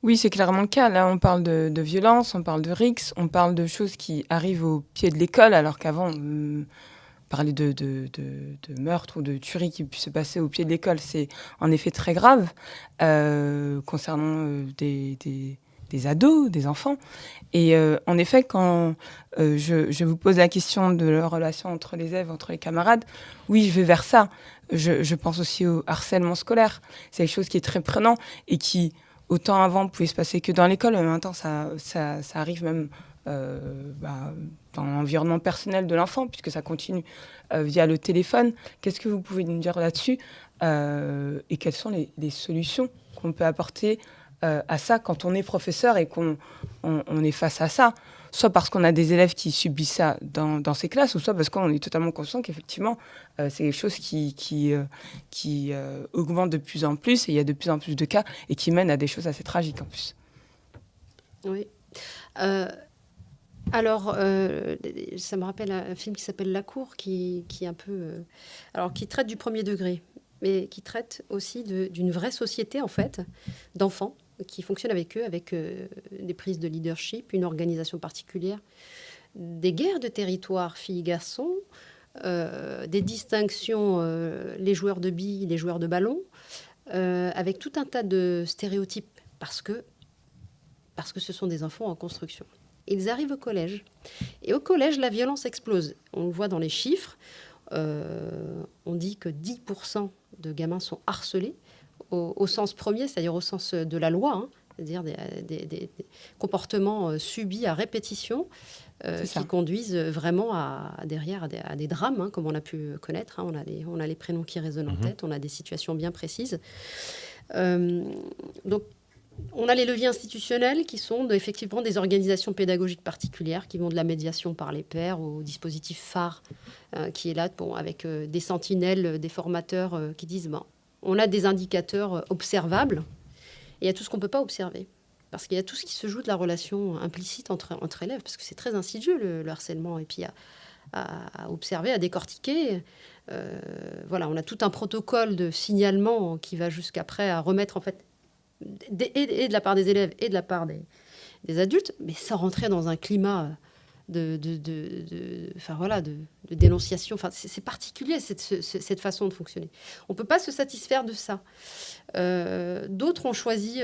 Oui, c'est clairement le cas. Là, on parle de violence, on parle de RICS, on parle de choses qui arrivent au pied de l'école, alors qu'avant, parler de meurtre ou de tuerie qui puisse se passer au pied de l'école, c'est en effet très grave concernant des ados, des enfants. Et en effet, quand je vous pose la question de la relation entre les élèves, entre les camarades, oui, je vais vers ça. Je pense aussi au harcèlement scolaire. C'est quelque chose qui est très prenant et qui, autant avant, pouvait se passer que dans l'école, mais maintenant, ça arrive même dans l'environnement personnel de l'enfant, puisque ça continue via le téléphone. Qu'est-ce que vous pouvez nous dire là-dessus et quelles sont les solutions qu'on peut apporter à ça quand on est professeur et qu'on est face à ça, soit parce qu'on a des élèves qui subissent ça dans ces classes, ou soit parce qu'on est totalement conscient qu'effectivement, c'est quelque chose qui augmente de plus en plus, et il y a de plus en plus de cas, et qui mène à des choses assez tragiques en plus. Oui. Alors, ça me rappelle un film qui s'appelle La Cour, qui est un peu... qui traite du premier degré, mais qui traite aussi d'une vraie société, en fait, d'enfants, qui fonctionne avec eux, avec des prises de leadership, une organisation particulière, des guerres de territoire filles-garçons, des distinctions, les joueurs de billes, les joueurs de ballon, avec tout un tas de stéréotypes, parce que ce sont des enfants en construction. Ils arrivent au collège. Et au collège, la violence explose. On le voit dans les chiffres. On dit que 10% de gamins sont harcelés au sens premier, c'est-à-dire au sens de la loi, c'est-à-dire des comportements subis à répétition qui conduisent vraiment derrière à des drames, hein, comme on a pu connaître. Hein, on a les prénoms qui résonnent en tête, on a des situations bien précises. Donc, on a les leviers institutionnels qui sont effectivement des organisations pédagogiques particulières qui vont de la médiation par les pairs au dispositif phare qui est là avec des sentinelles, des formateurs qui disent on a des indicateurs observables et il y a tout ce qu'on ne peut pas observer. Parce qu'il y a tout ce qui se joue de la relation implicite entre élèves, parce que c'est très insidieux le harcèlement. Et puis à observer, à décortiquer. Voilà, on a tout un protocole de signalement qui va jusqu'après à remettre en fait et de la part des élèves et de la part des adultes, mais sans rentrer dans un climat de dénonciation. Enfin, c'est particulier cette façon de fonctionner. On ne peut pas se satisfaire de ça. D'autres ont choisi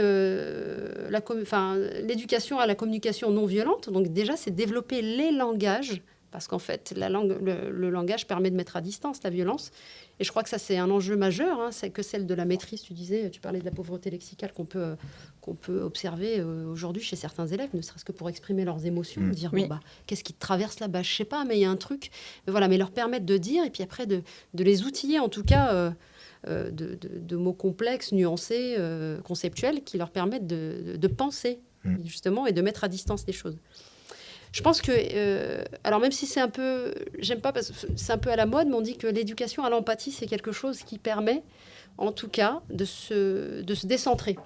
l'éducation à la communication non violente. Donc déjà, c'est développer les langages, parce qu'en fait, le langage permet de mettre à distance la violence. Et je crois que ça, c'est un enjeu majeur, hein, c'est que celle de la maîtrise. Tu parlais de la pauvreté lexicale qu'on peut observer aujourd'hui chez certains élèves, ne serait-ce que pour exprimer leurs émotions, dire qu'est-ce qui te traverse là-bas, je sais pas, mais il y a un truc. Mais leur permettre de dire, et puis après de les outiller, en tout cas, de mots complexes, nuancés, conceptuels, qui leur permettent de penser, justement, et de mettre à distance les choses. Je pense que, alors même si c'est un peu, j'aime pas parce que c'est un peu à la mode, mais on dit que l'éducation à l'empathie, c'est quelque chose qui permet, en tout cas, de se décentrer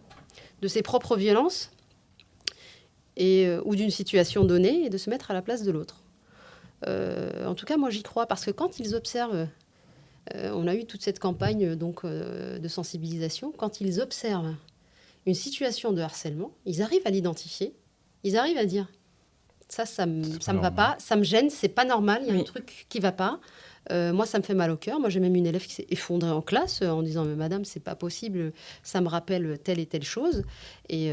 de ses propres violences ou d'une situation donnée et de se mettre à la place de l'autre. En tout cas, moi, j'y crois parce que quand ils observent, on a eu toute cette campagne de sensibilisation, quand ils observent une situation de harcèlement, ils arrivent à l'identifier, ils arrivent à dire ça me va pas, ça me gêne, c'est pas normal, il y a un truc qui va pas. Moi, ça me fait mal au cœur. Moi, j'ai même une élève qui s'est effondrée en classe en disant mais madame, c'est pas possible, ça me rappelle telle et telle chose. Et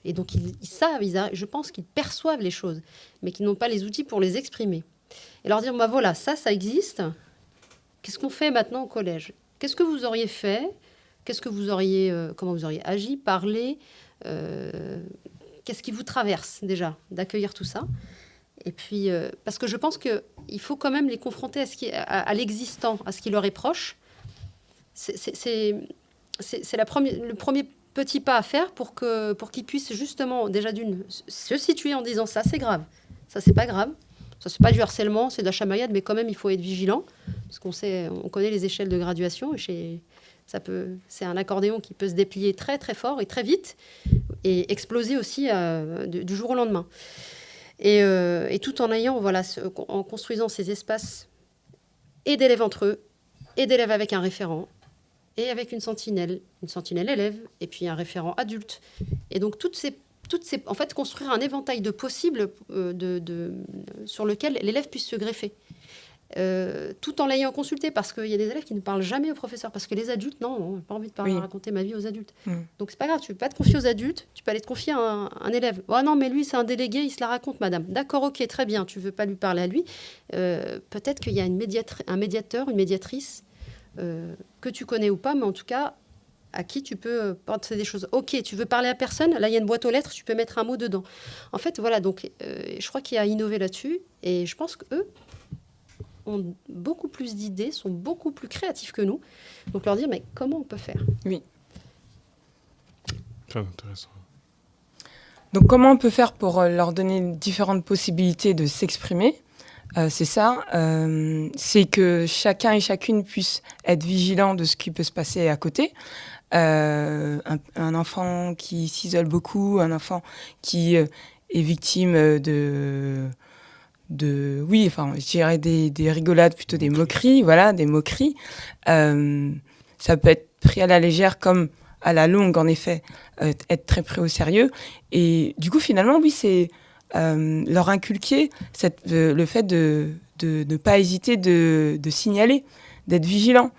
donc, ils savent, je pense qu'ils perçoivent les choses, mais qu'ils n'ont pas les outils pour les exprimer. Et leur dire voilà, ça existe. Qu'est-ce qu'on fait maintenant au collège ? Qu'est-ce que vous auriez fait ? Comment vous auriez agi, parlé Qu'est-ce qui vous traverse déjà d'accueillir tout ça ? Et puis, parce que je pense qu'il faut quand même les confronter à l'existant, à ce qui leur est proche. C'est le premier petit pas à faire pour qu'ils puissent justement, déjà se situer en disant ça c'est grave, ça c'est pas grave, ça c'est pas du harcèlement, c'est de la chamaillade, mais quand même il faut être vigilant, parce on connaît les échelles de graduation, c'est un accordéon qui peut se déplier très très fort et très vite, et exploser aussi du jour au lendemain. Et tout en ayant, en construisant ces espaces et d'élèves entre eux, et d'élèves avec un référent, et avec une sentinelle élève, et puis un référent adulte. Et donc, en fait, construire un éventail de possibles sur lequel l'élève puisse se greffer. Tout en l'ayant consulté, parce qu'il y a des élèves qui ne parlent jamais au professeur, parce que les adultes, non, on n'a pas envie de raconter ma vie aux adultes. Donc c'est pas grave, tu ne veux pas te confier aux adultes, tu peux aller te confier à un élève. Oh non, mais lui c'est un délégué, il se la raconte, madame. D'accord, ok, très bien, tu ne veux pas lui parler à lui. Peut-être qu'il y a un médiateur, une médiatrice que tu connais ou pas, mais en tout cas à qui tu peux penser des choses. Ok, tu veux parler à personne, là il y a une boîte aux lettres, tu peux mettre un mot dedans. En fait, voilà, donc je crois qu'il y a à innover là-dessus, et je pense qu'eux ont beaucoup plus d'idées, sont beaucoup plus créatifs que nous. Donc leur dire, mais comment on peut faire ? Oui. Très intéressant. Donc comment on peut faire pour leur donner différentes possibilités de s'exprimer ? C'est ça, c'est que chacun et chacune puisse être vigilant de ce qui peut se passer à côté. Un enfant qui s'isole beaucoup, un enfant qui est victime je dirais des rigolades, plutôt des moqueries, des moqueries. Ça peut être pris à la légère comme à la longue, en effet, être très pris au sérieux. Et du coup, finalement, oui, c'est leur inculquer le fait de ne pas hésiter de signaler, d'être vigilant.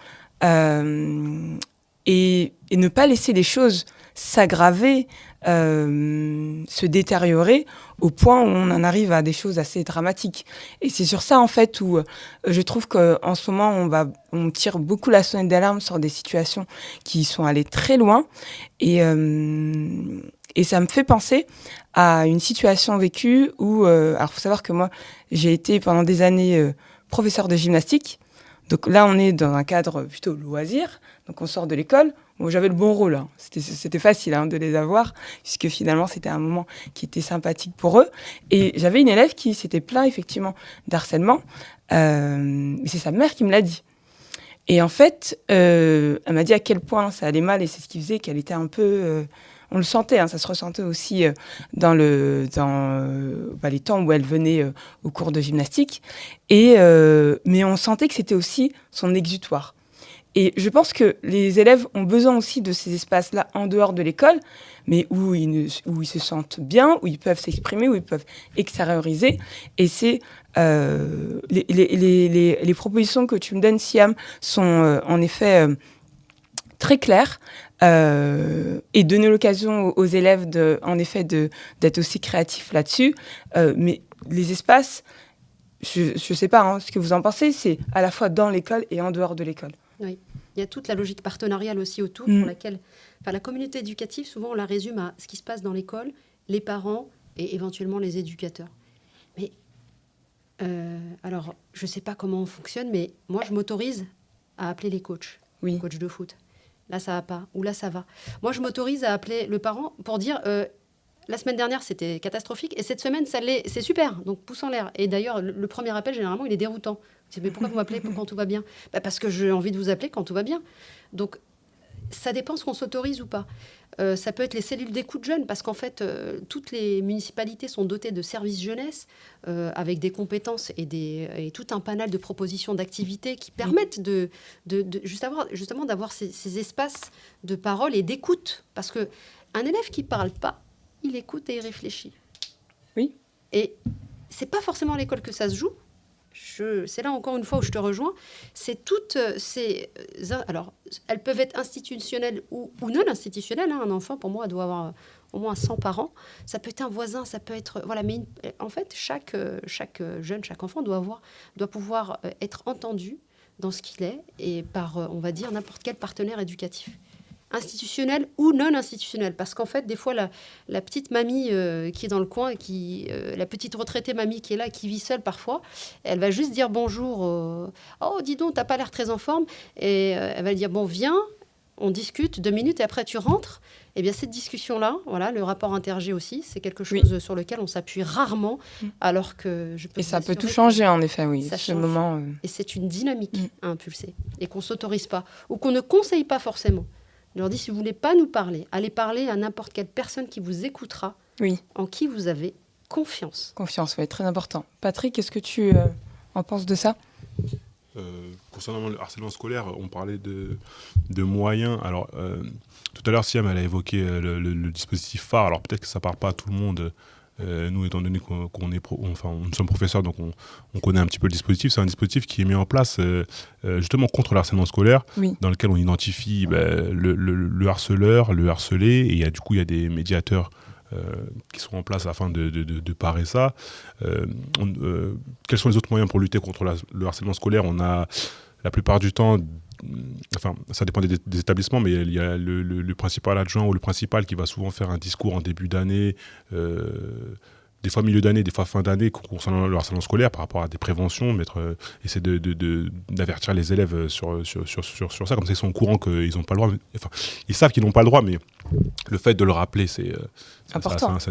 Et ne pas laisser les choses s'aggraver, se détériorer au point où on en arrive à des choses assez dramatiques. Et c'est sur ça, en fait, où je trouve qu'en ce moment, on tire beaucoup la sonnette d'alarme sur des situations qui sont allées très loin. Et Et ça me fait penser à une situation vécue où, alors faut savoir que moi, j'ai été pendant des années professeur de gymnastique. Donc là, on est dans un cadre plutôt loisir. Donc on sort de l'école. Bon, j'avais le bon rôle. Hein. C'était facile de les avoir, puisque finalement, c'était un moment qui était sympathique pour eux. Et j'avais une élève qui s'était plaint effectivement d'harcèlement. Mais c'est sa mère qui me l'a dit. Et en fait, elle m'a dit à quel point ça allait mal et c'est ce qui faisait qu'elle était un peu... on le sentait, ça se ressentait aussi dans les temps où elle venait au cours de gymnastique. Mais on sentait que c'était aussi son exutoire. Et je pense que les élèves ont besoin aussi de ces espaces-là en dehors de l'école, mais où ils se sentent bien, où ils peuvent s'exprimer, où ils peuvent extérioriser. Et c'est les propositions que tu me donnes, Siam, sont en effet très claires. Et donner l'occasion aux élèves d'être aussi créatifs là-dessus. Mais les espaces, je ne sais pas ce que vous en pensez, c'est à la fois dans l'école et en dehors de l'école. Oui, il y a toute la logique partenariale aussi autour, pour laquelle la communauté éducative, souvent on la résume à ce qui se passe dans l'école, les parents et éventuellement les éducateurs. Mais alors, je ne sais pas comment on fonctionne, mais moi je m'autorise à appeler les coachs, les coachs de foot. Là ça va pas, ou là ça va. Moi je m'autorise à appeler le parent pour dire la semaine dernière c'était catastrophique et cette semaine c'est super, donc pouce en l'air. Et d'ailleurs le premier appel généralement il est déroutant. Je dis, mais pourquoi vous m'appelez quand tout va bien ? Parce que j'ai envie de vous appeler quand tout va bien. Donc ça dépend ce qu'on s'autorise ou pas. Ça peut être les cellules d'écoute jeunes, parce qu'en fait, toutes les municipalités sont dotées de services jeunesse avec des compétences et tout un panel de propositions d'activités qui permettent justement d'avoir ces espaces de parole et d'écoute. Parce qu'un élève qui ne parle pas, il écoute et il réfléchit. Oui. Et ce n'est pas forcément à l'école que ça se joue. C'est là encore une fois où je te rejoins. C'est toutes ces... Alors, elles peuvent être institutionnelles ou non institutionnelles. Un enfant, pour moi, doit avoir au moins 100 parents. Ça peut être un voisin, ça peut être... Voilà, mais en fait, chaque jeune, chaque enfant doit pouvoir être entendu dans ce qu'il est et par, on va dire, n'importe quel partenaire éducatif. Institutionnel ou non institutionnel, parce qu'en fait des fois la petite mamie qui est dans le coin la petite retraitée mamie qui est là, qui vit seule parfois, elle va juste dire bonjour, oh dis donc t'as pas l'air très en forme, et elle va dire bon viens, on discute 2 minutes et après tu rentres. Et bien cette discussion là, voilà, le rapport intergé aussi, c'est quelque chose sur lequel on s'appuie rarement, alors que je peux. Et ça peut tout changer en effet, oui. Ça ce change. moment. Et c'est une dynamique à impulser et qu'on s'autorise pas ou qu'on ne conseille pas forcément. Je leur dis, si vous ne voulez pas nous parler, allez parler à n'importe quelle personne qui vous écoutera, en qui vous avez confiance. Confiance, oui, très important. Patrick, qu'est-ce que tu en penses de ça ? Concernant le harcèlement scolaire, on parlait de moyens. Alors, tout à l'heure, Siam, elle a évoqué le dispositif phare. Alors, peut-être que ça ne parle pas à tout le monde. Nous, étant donné qu'on nous sommes professeurs, donc on connaît un petit peu le dispositif. C'est un dispositif qui est mis en place justement contre le harcèlement scolaire, dans lequel on identifie le harceleur, le harcelé, et il y a des médiateurs qui sont en place afin de parer ça. Quels sont les autres moyens pour lutter contre le harcèlement scolaire ? On a la plupart du temps... Enfin, ça dépend des établissements, mais il y a le principal adjoint ou le principal qui va souvent faire un discours en début d'année, des fois milieu d'année, des fois fin d'année, concernant le harcèlement scolaire par rapport à des préventions, essayer d'avertir les élèves sur ça, comme ça ils sont au courant qu'ils n'ont pas le droit. Enfin, ils savent qu'ils n'ont pas le droit, mais le fait de le rappeler, c'est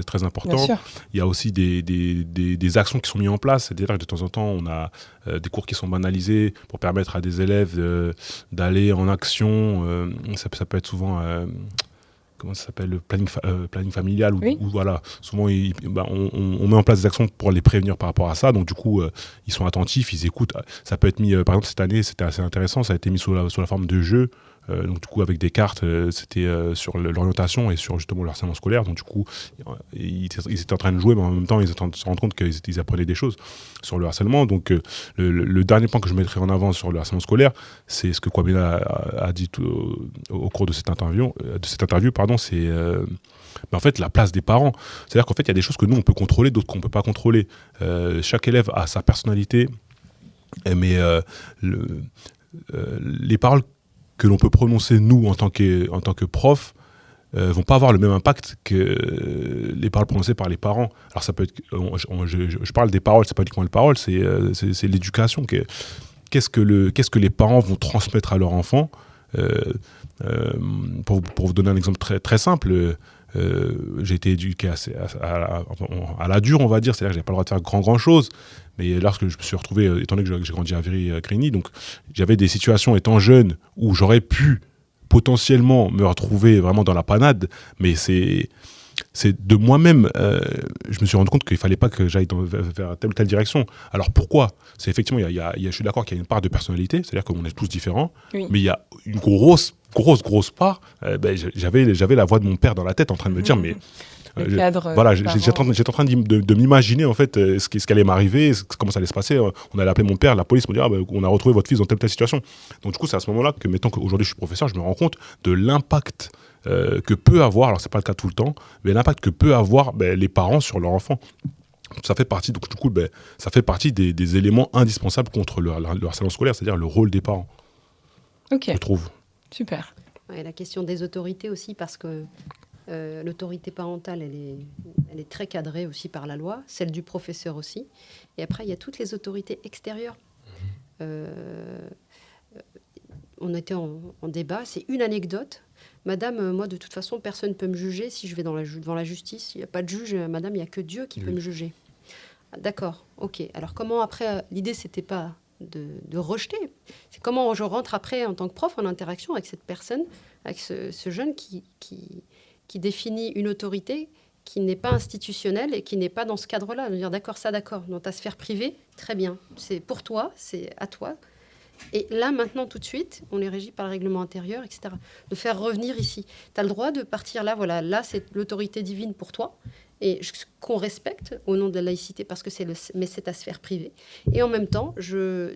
très important. Il y a aussi des actions qui sont mises en place, c'est-à-dire que de temps en temps, on a des cours qui sont banalisés pour permettre à des élèves d'aller en action. Ça peut être souvent... comment ça s'appelle, le planning familial, où voilà, souvent on met en place des actions pour les prévenir par rapport à ça, donc du coup ils sont attentifs, ils écoutent. Ça peut être mis, par exemple cette année c'était assez intéressant, ça a été mis sous la forme de jeu, donc du coup avec des cartes, c'était sur l'orientation et sur justement le harcèlement scolaire, donc du coup ils étaient en train de jouer, mais en même temps ils étaient en train de se rendre compte qu'ils apprenaient des choses sur le harcèlement. Donc le dernier point que je mettrai en avant sur le harcèlement scolaire, c'est ce que Kwabena a dit au cours de cette interview, c'est en fait la place des parents. C'est-à-dire qu'en fait il y a des choses que nous on peut contrôler, d'autres qu'on ne peut pas contrôler. Chaque élève a sa personnalité, mais les paroles que l'on peut prononcer nous en tant que prof, vont pas avoir le même impact que les paroles prononcées par les parents. Alors ça peut être, je parle des paroles, c'est pas uniquement les paroles, c'est l'éducation. Qu'est-ce que les parents vont transmettre à leur enfant? Pour vous donner un exemple très, très simple, j'ai été éduqué à la dure, on va dire, c'est-à-dire que j'avais pas le droit de faire grand chose. Mais lorsque je me suis retrouvé, étant donné que j'ai grandi à Viry-Grigny, donc j'avais des situations étant jeune où j'aurais pu potentiellement me retrouver vraiment dans la panade, mais c'est de moi-même, je me suis rendu compte qu'il fallait pas que j'aille vers telle ou telle direction. Alors pourquoi? C'est effectivement, je suis d'accord qu'il y a une part de personnalité, c'est-à-dire qu'on est tous différents, oui. Mais il y a une grosse part, j'avais la voix de mon père dans la tête en train de me dire, mais voilà, j'étais en train de m'imaginer en fait ce qui allait m'arriver, comment ça allait se passer. On allait appeler mon père, la police me dire on a retrouvé votre fils dans telle situation. Donc du coup, c'est à ce moment-là que, mettons qu'aujourd'hui je suis professeur, je me rends compte de l'impact que peut avoir, alors c'est pas le cas tout le temps, mais l'impact que peut avoir les parents sur leur enfant. Ça fait partie, donc du coup, ça fait partie des éléments indispensables contre le harcèlement scolaire, c'est-à-dire le rôle des parents. Ok. Je trouve. Super. Ouais, la question des autorités aussi, parce que l'autorité parentale, elle est très cadrée aussi par la loi, celle du professeur aussi. Et après, il y a toutes les autorités extérieures. On était en débat, c'est une anecdote. Madame, moi, de toute façon, personne ne peut me juger si je vais devant la justice. Il n'y a pas de juge. Madame, il n'y a que Dieu qui peut me juger. D'accord, ok. Alors comment après, l'idée, c'était pas de rejeter. C'est comment je rentre après en tant que prof en interaction avec cette personne, avec ce jeune qui définit une autorité qui n'est pas institutionnelle et qui n'est pas dans ce cadre-là. De dire d'accord, ça d'accord, dans ta sphère privée, très bien. C'est pour toi, c'est à toi. Et là, maintenant, tout de suite, on est régi par le règlement intérieur, etc. De faire revenir ici. Tu as le droit de partir là, voilà, là, c'est l'autorité divine pour toi, et qu'on respecte au nom de la laïcité, parce que mais c'est ta sphère privée. Et en même temps,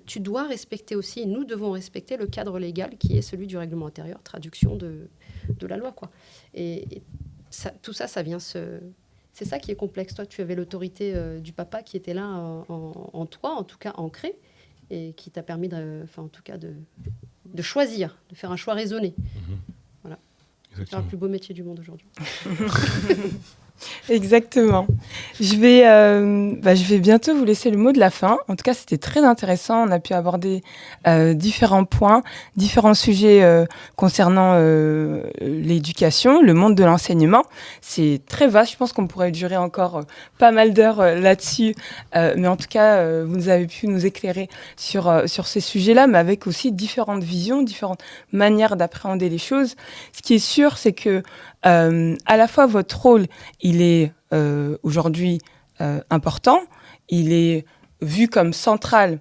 tu dois respecter aussi, nous devons respecter le cadre légal qui est celui du règlement intérieur, traduction de la loi, quoi. Et ça, tout ça, ça vient C'est ça qui est complexe. Toi, tu avais l'autorité du papa qui était là en toi, en tout cas ancrée, et qui t'a permis de choisir, de faire un choix raisonné. Voilà. C'est le plus beau métier du monde aujourd'hui. Exactement. Je vais bientôt vous laisser le mot de la fin. En tout cas, c'était très intéressant. On a pu aborder différents points, différents sujets concernant l'éducation, le monde de l'enseignement. C'est très vaste. Je pense qu'on pourrait durer encore pas mal d'heures là-dessus. Mais en tout cas, vous avez pu nous éclairer sur ces sujets-là, mais avec aussi différentes visions, différentes manières d'appréhender les choses. Ce qui est sûr, c'est que à la fois votre rôle, il est aujourd'hui important, il est vu comme central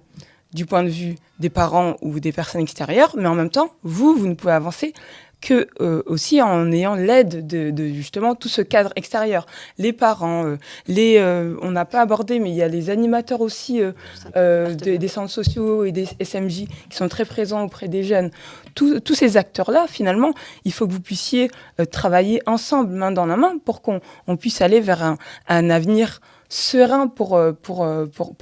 du point de vue des parents ou des personnes extérieures, mais en même temps, vous ne pouvez avancer que aussi en ayant l'aide de justement tout ce cadre extérieur. Les parents, on n'a pas abordé, mais il y a les animateurs aussi des centres sociaux et des SMJ qui sont très présents auprès des jeunes. Tous ces acteurs-là, finalement, il faut que vous puissiez travailler ensemble, main dans la main, pour qu'on puisse aller vers un avenir serein pour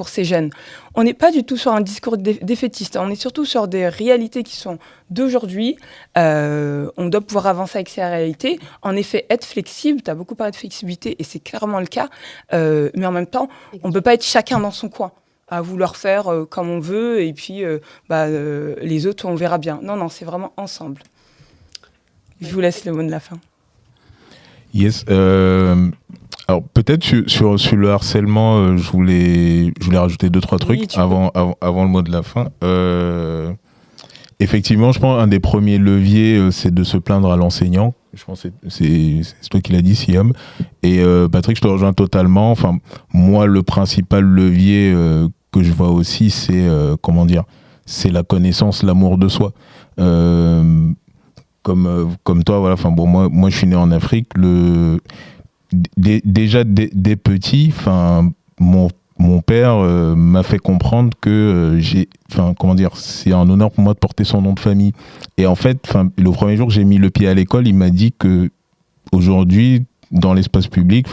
ces jeunes. On n'est pas du tout sur un discours défaitiste, on est surtout sur des réalités qui sont d'aujourd'hui. On doit pouvoir avancer avec ces réalités. En effet, être flexible, tu as beaucoup parlé de flexibilité et c'est clairement le cas, mais en même temps, on ne peut pas être chacun dans son coin à vouloir faire comme on veut et puis les autres, on verra bien. Non, c'est vraiment ensemble. Je vous laisse le mot de la fin. Yes. Alors peut-être sur le harcèlement, je voulais rajouter 2-3 trucs avant le mot de la fin. Effectivement, je pense un des premiers leviers, c'est de se plaindre à l'enseignant. Je pense que c'est toi qui l'as dit, Siam. Et Patrick, je te rejoins totalement. Enfin, moi, le principal levier que je vois aussi, c'est c'est la connaissance, l'amour de soi. Comme toi, voilà. Enfin bon, moi, je suis né en Afrique. Déjà dès petit, mon père m'a fait comprendre que c'est un honneur pour moi de porter son nom de famille. Et en fait, le premier jour que j'ai mis le pied à l'école, il m'a dit que aujourd'hui, dans l'espace public,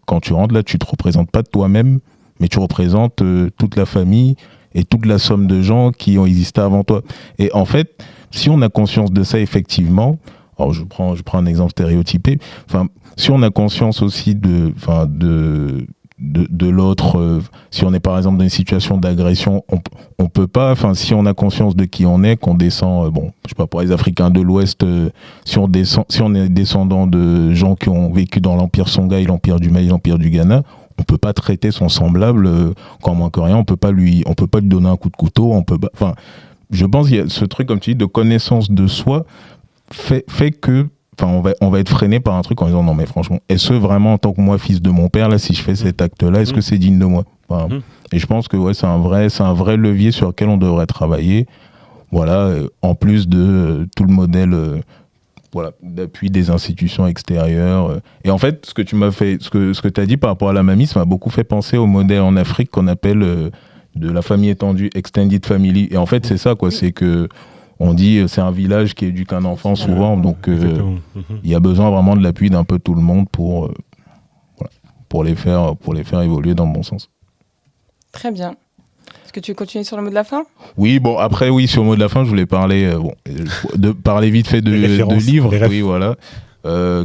quand tu rentres là, tu te représentes pas toi-même, mais tu représentes toute la famille et toute la somme de gens qui ont existé avant toi. Et en fait, si on a conscience de ça, effectivement, Alors je prends un exemple stéréotypé. Enfin, si on a conscience aussi de l'autre, si on est par exemple dans une situation d'agression, on peut pas, enfin si on a conscience de qui on est, qu'on descend, je sais pas, pour les Africains de l'Ouest, si on est descendant de gens qui ont vécu dans l'empire Songhai, l'empire du Mali, l'empire du Ghana, on peut pas traiter son semblable comme moins que rien, on peut pas lui donner un coup de couteau, enfin, je pense qu'il y a ce truc, comme tu dis, de connaissance de soi fait que, enfin, on va être freiné par un truc en disant non mais franchement, est-ce vraiment en tant que moi fils de mon père là, si je fais cet acte-là, est-ce que c'est digne de moi? Enfin, et je pense que ouais, c'est un vrai levier sur lequel on devrait travailler. Voilà, en plus de tout le modèle, d'appui des institutions extérieures. Et en fait, ce que tu m'as fait, ce que tu as dit par rapport à la mamie, ça m'a beaucoup fait penser au modèle en Afrique qu'on appelle de la famille étendue, extended family. Et en fait, c'est ça quoi, c'est que on dit c'est un village qui éduque un enfant souvent, donc il y a besoin vraiment de l'appui d'un peu tout le monde pour les faire évoluer dans le bon sens. Très bien. Est-ce que tu veux continuer sur le mot de la fin? Oui, bon après oui, sur le mot de la fin, je voulais parler parler vite fait de livres. Oui, voilà.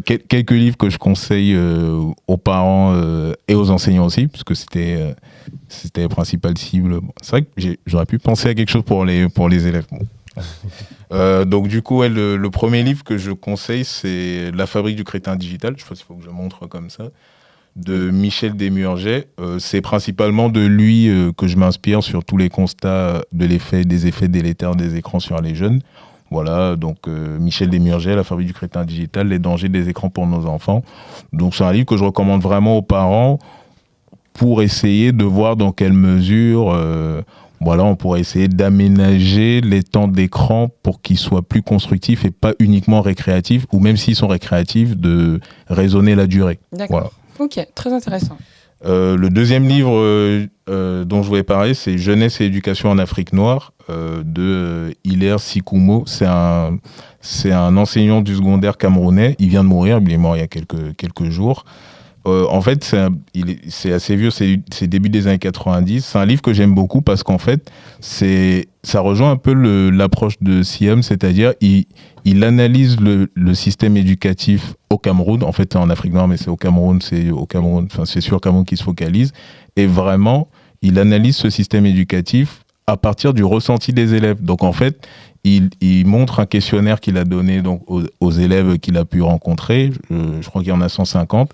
Quelques livres que je conseille aux parents et aux enseignants aussi, parce que c'était la principale cible. Bon, c'est vrai que j'aurais pu penser à quelque chose pour les élèves. Bon. Donc du coup, le premier livre que je conseille, c'est La fabrique du crétin digital. Je sais pas s'il faut que je montre comme ça, de Michel Desmurget. C'est principalement de lui que je m'inspire sur tous les constats des effets délétères des écrans sur les jeunes. Voilà, donc Michel Desmurget, La fabrique du crétin digital, les dangers des écrans pour nos enfants. Donc c'est un livre que je recommande vraiment aux parents pour essayer de voir dans quelle mesure on pourrait essayer d'aménager les temps d'écran pour qu'ils soient plus constructifs et pas uniquement récréatifs, ou même s'ils sont récréatifs, de raisonner la durée. D'accord. Voilà. Ok, très intéressant. Le deuxième livre dont je voulais parler, c'est Jeunesse et éducation en Afrique noire de Hilaire Sikoumo. C'est un enseignant du secondaire camerounais. Il vient de mourir, il est mort il y a quelques jours. En fait, c'est assez vieux, c'est début des années 90. C'est un livre que j'aime beaucoup parce qu'en fait, ça rejoint un peu l'approche de Siam, c'est-à-dire il analyse le système éducatif au Cameroun. En fait, c'est en Afrique noire, mais c'est au Cameroun, enfin, c'est sur le Cameroun qu'il se focalise. Et vraiment, il analyse ce système éducatif à partir du ressenti des élèves. Donc en fait, il montre un questionnaire qu'il a donné donc, aux élèves qu'il a pu rencontrer. Je crois qu'il y en a 150.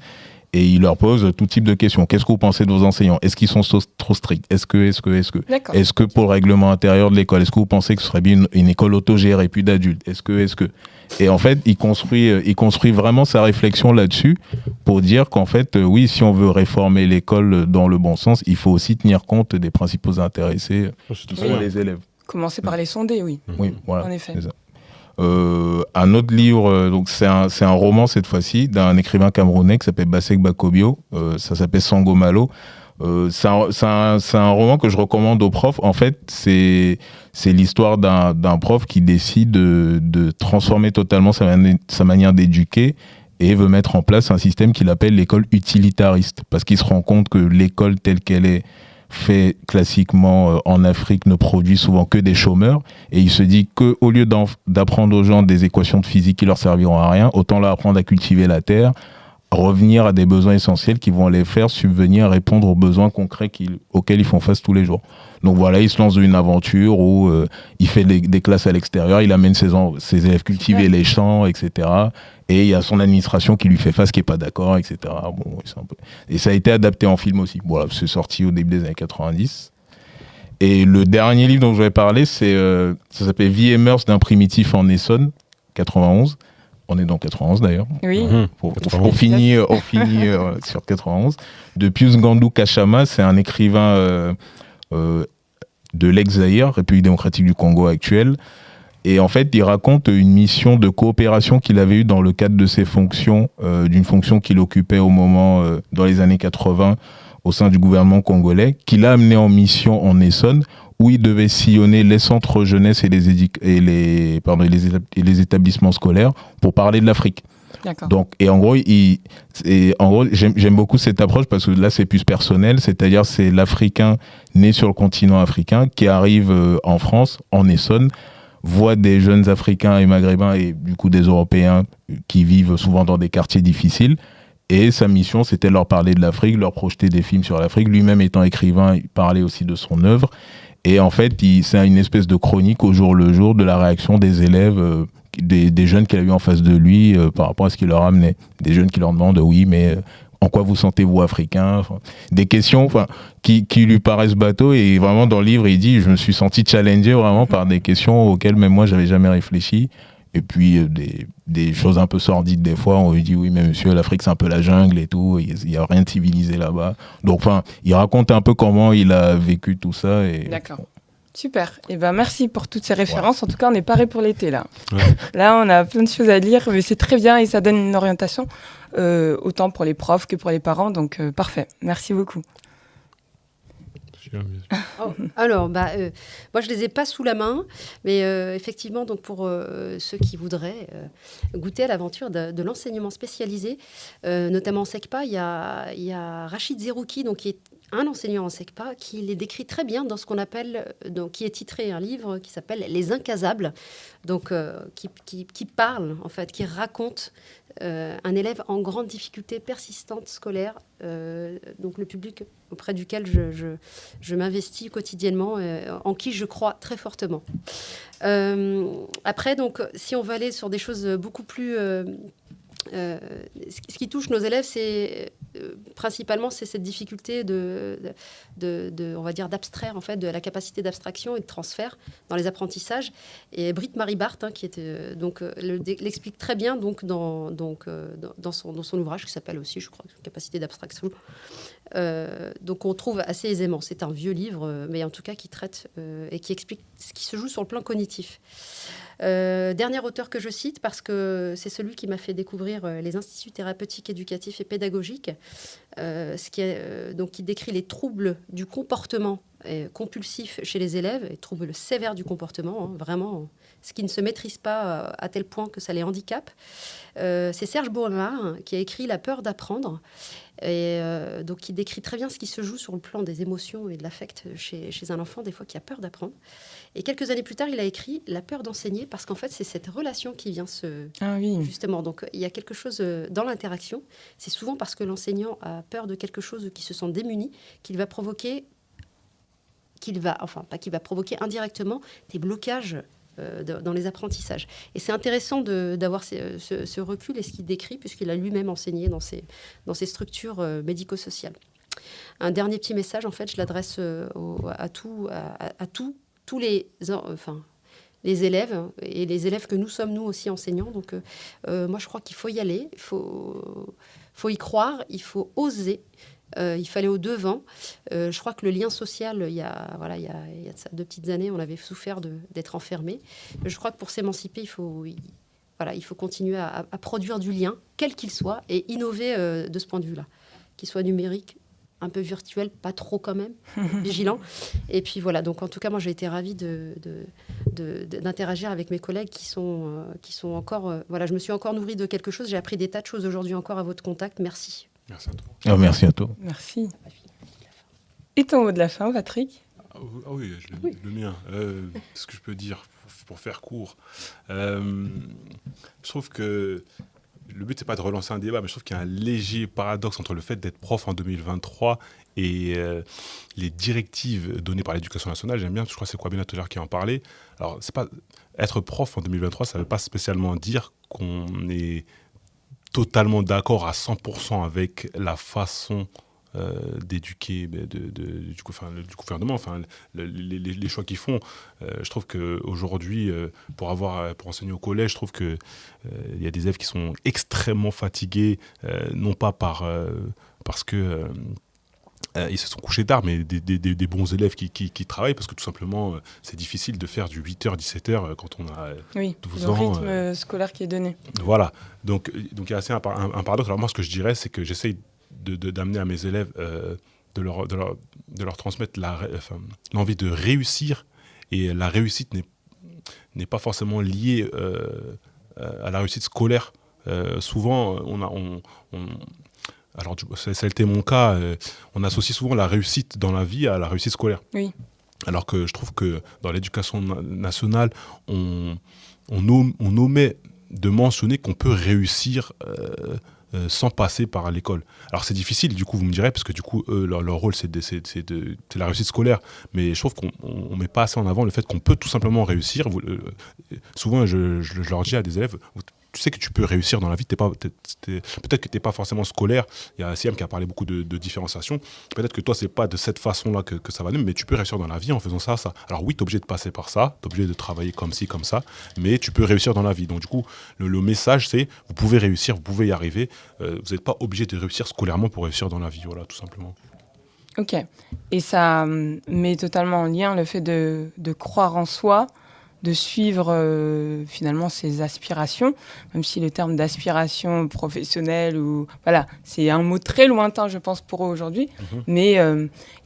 Et il leur pose tout type de questions. Qu'est-ce que vous pensez de vos enseignants? Est-ce qu'ils sont trop stricts? Est-ce que pour le règlement intérieur de l'école, est-ce que vous pensez que ce serait bien une école autogérée puis d'adultes? Est-ce que Et en fait, il construit vraiment sa réflexion là-dessus pour dire qu'en fait, oui, si on veut réformer l'école dans le bon sens, il faut aussi tenir compte des principaux intéressés qui sont les élèves. Commencer par les sonder, oui. Oui, voilà. En effet. C'est ça. Un autre livre, donc c'est un roman cette fois-ci d'un écrivain camerounais qui s'appelle Bassek Bakobio. Ça s'appelle Sangomalo. C'est un roman que je recommande aux profs. En fait, c'est l'histoire d'un prof qui décide de transformer totalement sa manière d'éduquer et veut mettre en place un système qu'il appelle l'école utilitariste, parce qu'il se rend compte que l'école telle qu'elle est fait classiquement en Afrique ne produit souvent que des chômeurs, et il se dit qu'au lieu d'apprendre aux gens des équations de physique qui leur serviront à rien, autant leur apprendre à cultiver la terre, revenir à des besoins essentiels qui vont les faire subvenir à répondre aux besoins concrets auxquels ils font face tous les jours. Donc voilà, il se lance dans une aventure où il fait des classes à l'extérieur, il amène ses élèves cultiver les champs, etc. Et il y a son administration qui lui fait face, qui n'est pas d'accord, etc. Bon, et ça a été adapté en film aussi. Voilà, c'est sorti au début des années 90. Et le dernier livre dont je vais parler, ça s'appelle Vie et mœurs d'un primitif en Essonne, 91. On est dans 91 d'ailleurs. Oui. On finit sur 91. De Pius Ngandou Kachama, c'est un écrivain de l'ex-Zaïre, République démocratique du Congo actuelle. Et en fait, il raconte une mission de coopération qu'il avait eue dans le cadre de ses fonctions, d'une fonction qu'il occupait au moment, dans les années 80, au sein du gouvernement congolais, qu'il a amené en mission en Essonne, où il devait sillonner les centres jeunesse et les établissements scolaires pour parler de l'Afrique. D'accord. Donc, et en gros, j'aime beaucoup cette approche parce que là, c'est plus personnel, c'est-à-dire c'est l'Africain né sur le continent africain qui arrive en France, en Essonne, voit des jeunes Africains et Maghrébins et du coup des Européens qui vivent souvent dans des quartiers difficiles. Et sa mission, c'était de leur parler de l'Afrique, leur projeter des films sur l'Afrique. Lui-même étant écrivain, il parlait aussi de son œuvre. Et en fait, c'est une espèce de chronique au jour le jour de la réaction des élèves, des jeunes qu'il a eu en face de lui par rapport à ce qu'il leur amenait. Des jeunes qui leur demandent, oui, mais en quoi vous sentez-vous africain? Des questions qui lui paraissent bateaux. Et vraiment, dans le livre, il dit, je me suis senti challengé vraiment par des questions auxquelles même moi, j'avais jamais réfléchi. Et puis, des choses un peu sordides des fois. On lui dit, oui, mais monsieur, l'Afrique, c'est un peu la jungle et tout. Il n'y a rien de civilisé là-bas. Donc, il raconte un peu comment il a vécu tout ça. D'accord. Super. Et merci pour toutes ces références. En tout cas, on est paré pour l'été, là. Ouais. Là, on a plein de choses à lire, mais c'est très bien et ça donne une orientation, autant pour les profs que pour les parents. Donc, parfait. Merci beaucoup. Alors, moi, je les ai pas sous la main, mais effectivement, donc pour ceux qui voudraient goûter à l'aventure de l'enseignement spécialisé, notamment en SECPA, il y a Rachid Zerouki, donc qui est un enseignant en SECPA, qui les décrit très bien dans ce qu'on appelle, donc qui est titré un livre qui s'appelle Les Incasables, donc qui parle en fait, qui raconte un élève en grande difficulté persistante scolaire, donc le public auprès duquel je m'investis quotidiennement, en qui je crois très fortement. Après, donc, si on veut aller sur des choses beaucoup plus... ce qui touche nos élèves, c'est principalement cette difficulté on va dire, d'abstraire, en fait, de la capacité d'abstraction et de transfert dans les apprentissages. Et Britt-Marie Barthes, qui était l'explique très bien donc dans son ouvrage qui s'appelle aussi, je crois, Capacité d'abstraction. Donc on trouve assez aisément. C'est un vieux livre, mais en tout cas qui traite et qui explique ce qui se joue sur le plan cognitif. Dernier auteur que je cite, parce que c'est celui qui m'a fait découvrir les instituts thérapeutiques, éducatifs et pédagogiques, qui décrit les troubles du comportement compulsif chez les élèves, et troubles sévères du comportement, vraiment, ce qui ne se maîtrise pas à tel point que ça les handicape. C'est Serge Beaumard qui a écrit La peur d'apprendre, et donc qui décrit très bien ce qui se joue sur le plan des émotions et de l'affect chez un enfant, des fois, qui a peur d'apprendre. Et quelques années plus tard, il a écrit La peur d'enseigner, parce qu'en fait, c'est cette relation qui vient justement. Donc, il y a quelque chose dans l'interaction. C'est souvent parce que l'enseignant a peur de quelque chose ou qu'il se sent démuni qu'il va provoquer indirectement des blocages dans les apprentissages. Et c'est intéressant d'avoir ce recul et ce qu'il décrit, puisqu'il a lui-même enseigné dans ces structures médico-sociales. Un dernier petit message, en fait, je l'adresse à tous les élèves, et les élèves que nous sommes, nous aussi, enseignants. Donc, moi, je crois qu'il faut y aller, il faut y croire, il faut oser. Il fallait au-devant. Je crois que le lien social, il y a de ça 2 petites années, on avait souffert d'être enfermés. Je crois que pour s'émanciper, il faut continuer à produire du lien, quel qu'il soit, et innover de ce point de vue-là. Qu'il soit numérique, un peu virtuel, pas trop quand même, vigilant. Et puis voilà, donc en tout cas, moi j'ai été ravie d'interagir avec mes collègues qui sont encore... je me suis encore nourrie de quelque chose. J'ai appris des tas de choses aujourd'hui encore à votre contact. Merci. Merci à toi. Merci à toi. Merci. Et ton mot de la fin, Patrick? Oui, le mien. Ce que je peux dire pour faire court. Je trouve que le but, c'est pas de relancer un débat, mais je trouve qu'il y a un léger paradoxe entre le fait d'être prof en 2023 et les directives données par l'éducation nationale. J'aime bien, je crois que c'est Kwame Natteler qui en parlait. Alors, c'est pas être prof en 2023, ça ne veut pas spécialement dire qu'on est totalement d'accord à 100% avec la façon d'éduquer du gouvernement, les choix qu'ils font. Je trouve qu'aujourd'hui, pour enseigner au collège, je trouve qu'il y a des élèves qui sont extrêmement fatigués, non pas parce que ils se sont couchés tard, mais des bons élèves qui travaillent, parce que tout simplement, c'est difficile de faire du 8h, 17h quand on a 12 ans. Le rythme scolaire qui est donné. Voilà. Donc il y a assez un paradoxe. Alors moi, ce que je dirais, c'est que j'essaye d'amener à mes élèves, de leur transmettre l'envie de réussir. Et la réussite n'est pas forcément liée à la réussite scolaire. Souvent, alors ça a été mon cas, on associe souvent la réussite dans la vie à la réussite scolaire. Oui. Alors que je trouve que dans l'éducation nationale, on omet de mentionner qu'on peut réussir sans passer par l'école. Alors c'est difficile, du coup, vous me direz, parce que du coup, eux, leur rôle, c'est la réussite scolaire. Mais je trouve qu'on ne met pas assez en avant le fait qu'on peut tout simplement réussir. Souvent, je leur dis à des élèves, tu sais que tu peux réussir dans la vie, peut-être que tu n'es pas forcément scolaire. Il y a Siam qui a parlé beaucoup de différenciation. Peut-être que toi, ce n'est pas de cette façon-là que ça va aller, mais tu peux réussir dans la vie en faisant ça. Alors oui, tu es obligé de passer par ça, tu es obligé de travailler comme ci, comme ça, mais tu peux réussir dans la vie. Donc du coup, le message, c'est vous pouvez réussir, vous pouvez y arriver. Vous n'êtes pas obligé de réussir scolairement pour réussir dans la vie, voilà, tout simplement. Ok. Et ça met totalement en lien le fait de croire en soi, de suivre finalement ses aspirations, même si le terme d'aspiration professionnelle, voilà, c'est un mot très lointain, je pense, pour eux aujourd'hui. Mais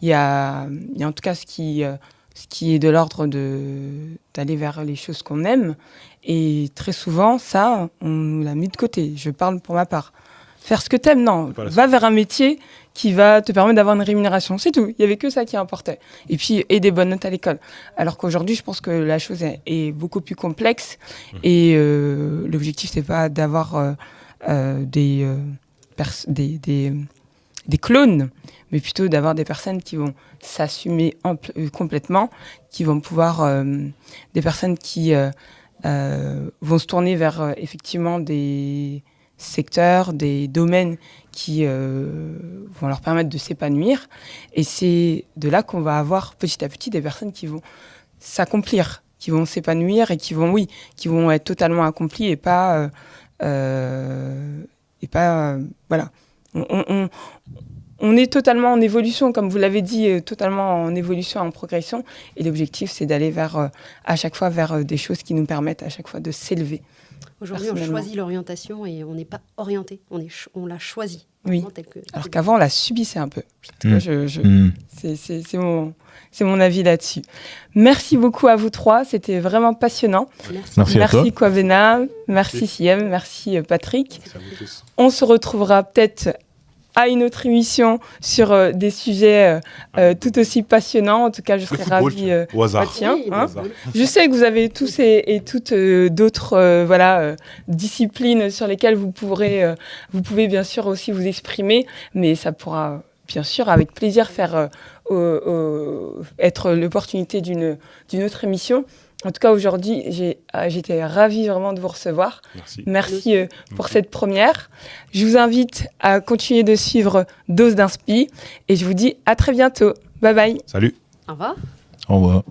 il y a en tout cas ce qui est de l'ordre d'aller vers les choses qu'on aime. Et très souvent, ça, on nous l'a mis de côté. Je parle pour ma part. Faire ce que t'aimes, non. Va vers un métier qui va te permettre d'avoir une rémunération. C'est tout. Il n'y avait que ça qui importait. Et puis, et des bonnes notes à l'école. Alors qu'aujourd'hui, je pense que la chose est beaucoup plus complexe. Et l'objectif, c'est pas d'avoir des clones, mais plutôt d'avoir des personnes qui vont s'assumer complètement, qui vont pouvoir... des personnes qui vont se tourner vers, effectivement, des secteurs, des domaines qui vont leur permettre de s'épanouir. Et c'est de là qu'on va avoir petit à petit des personnes qui vont s'accomplir, qui vont s'épanouir et qui vont être totalement accomplies et pas voilà. On est totalement en évolution, comme vous l'avez dit, totalement en évolution, en progression. Et l'objectif, c'est d'aller à chaque fois vers des choses qui nous permettent à chaque fois de s'élever. Aujourd'hui, on choisit l'orientation et on n'est pas orienté, on l'a choisi. Oui. Alors qu'avant, on la subissait un peu. C'est mon avis là-dessus. Merci beaucoup à vous trois, c'était vraiment passionnant. Merci Kwabena, merci Siem, merci Patrick. Merci à vous tous. On se retrouvera peut-être à une autre émission sur des sujets tout aussi passionnants. En tout cas, je serais ravie. Au hasard. Je sais que vous avez tous et toutes d'autres disciplines sur lesquelles vous pouvez bien sûr aussi vous exprimer, mais ça pourra bien sûr avec plaisir faire être l'opportunité d'une autre émission. En tout cas, aujourd'hui, j'étais ravie vraiment de vous recevoir. Merci pour cette première. Je vous invite à continuer de suivre Dose d'Inspi et je vous dis à très bientôt. Bye bye. Salut. Au revoir. Au revoir.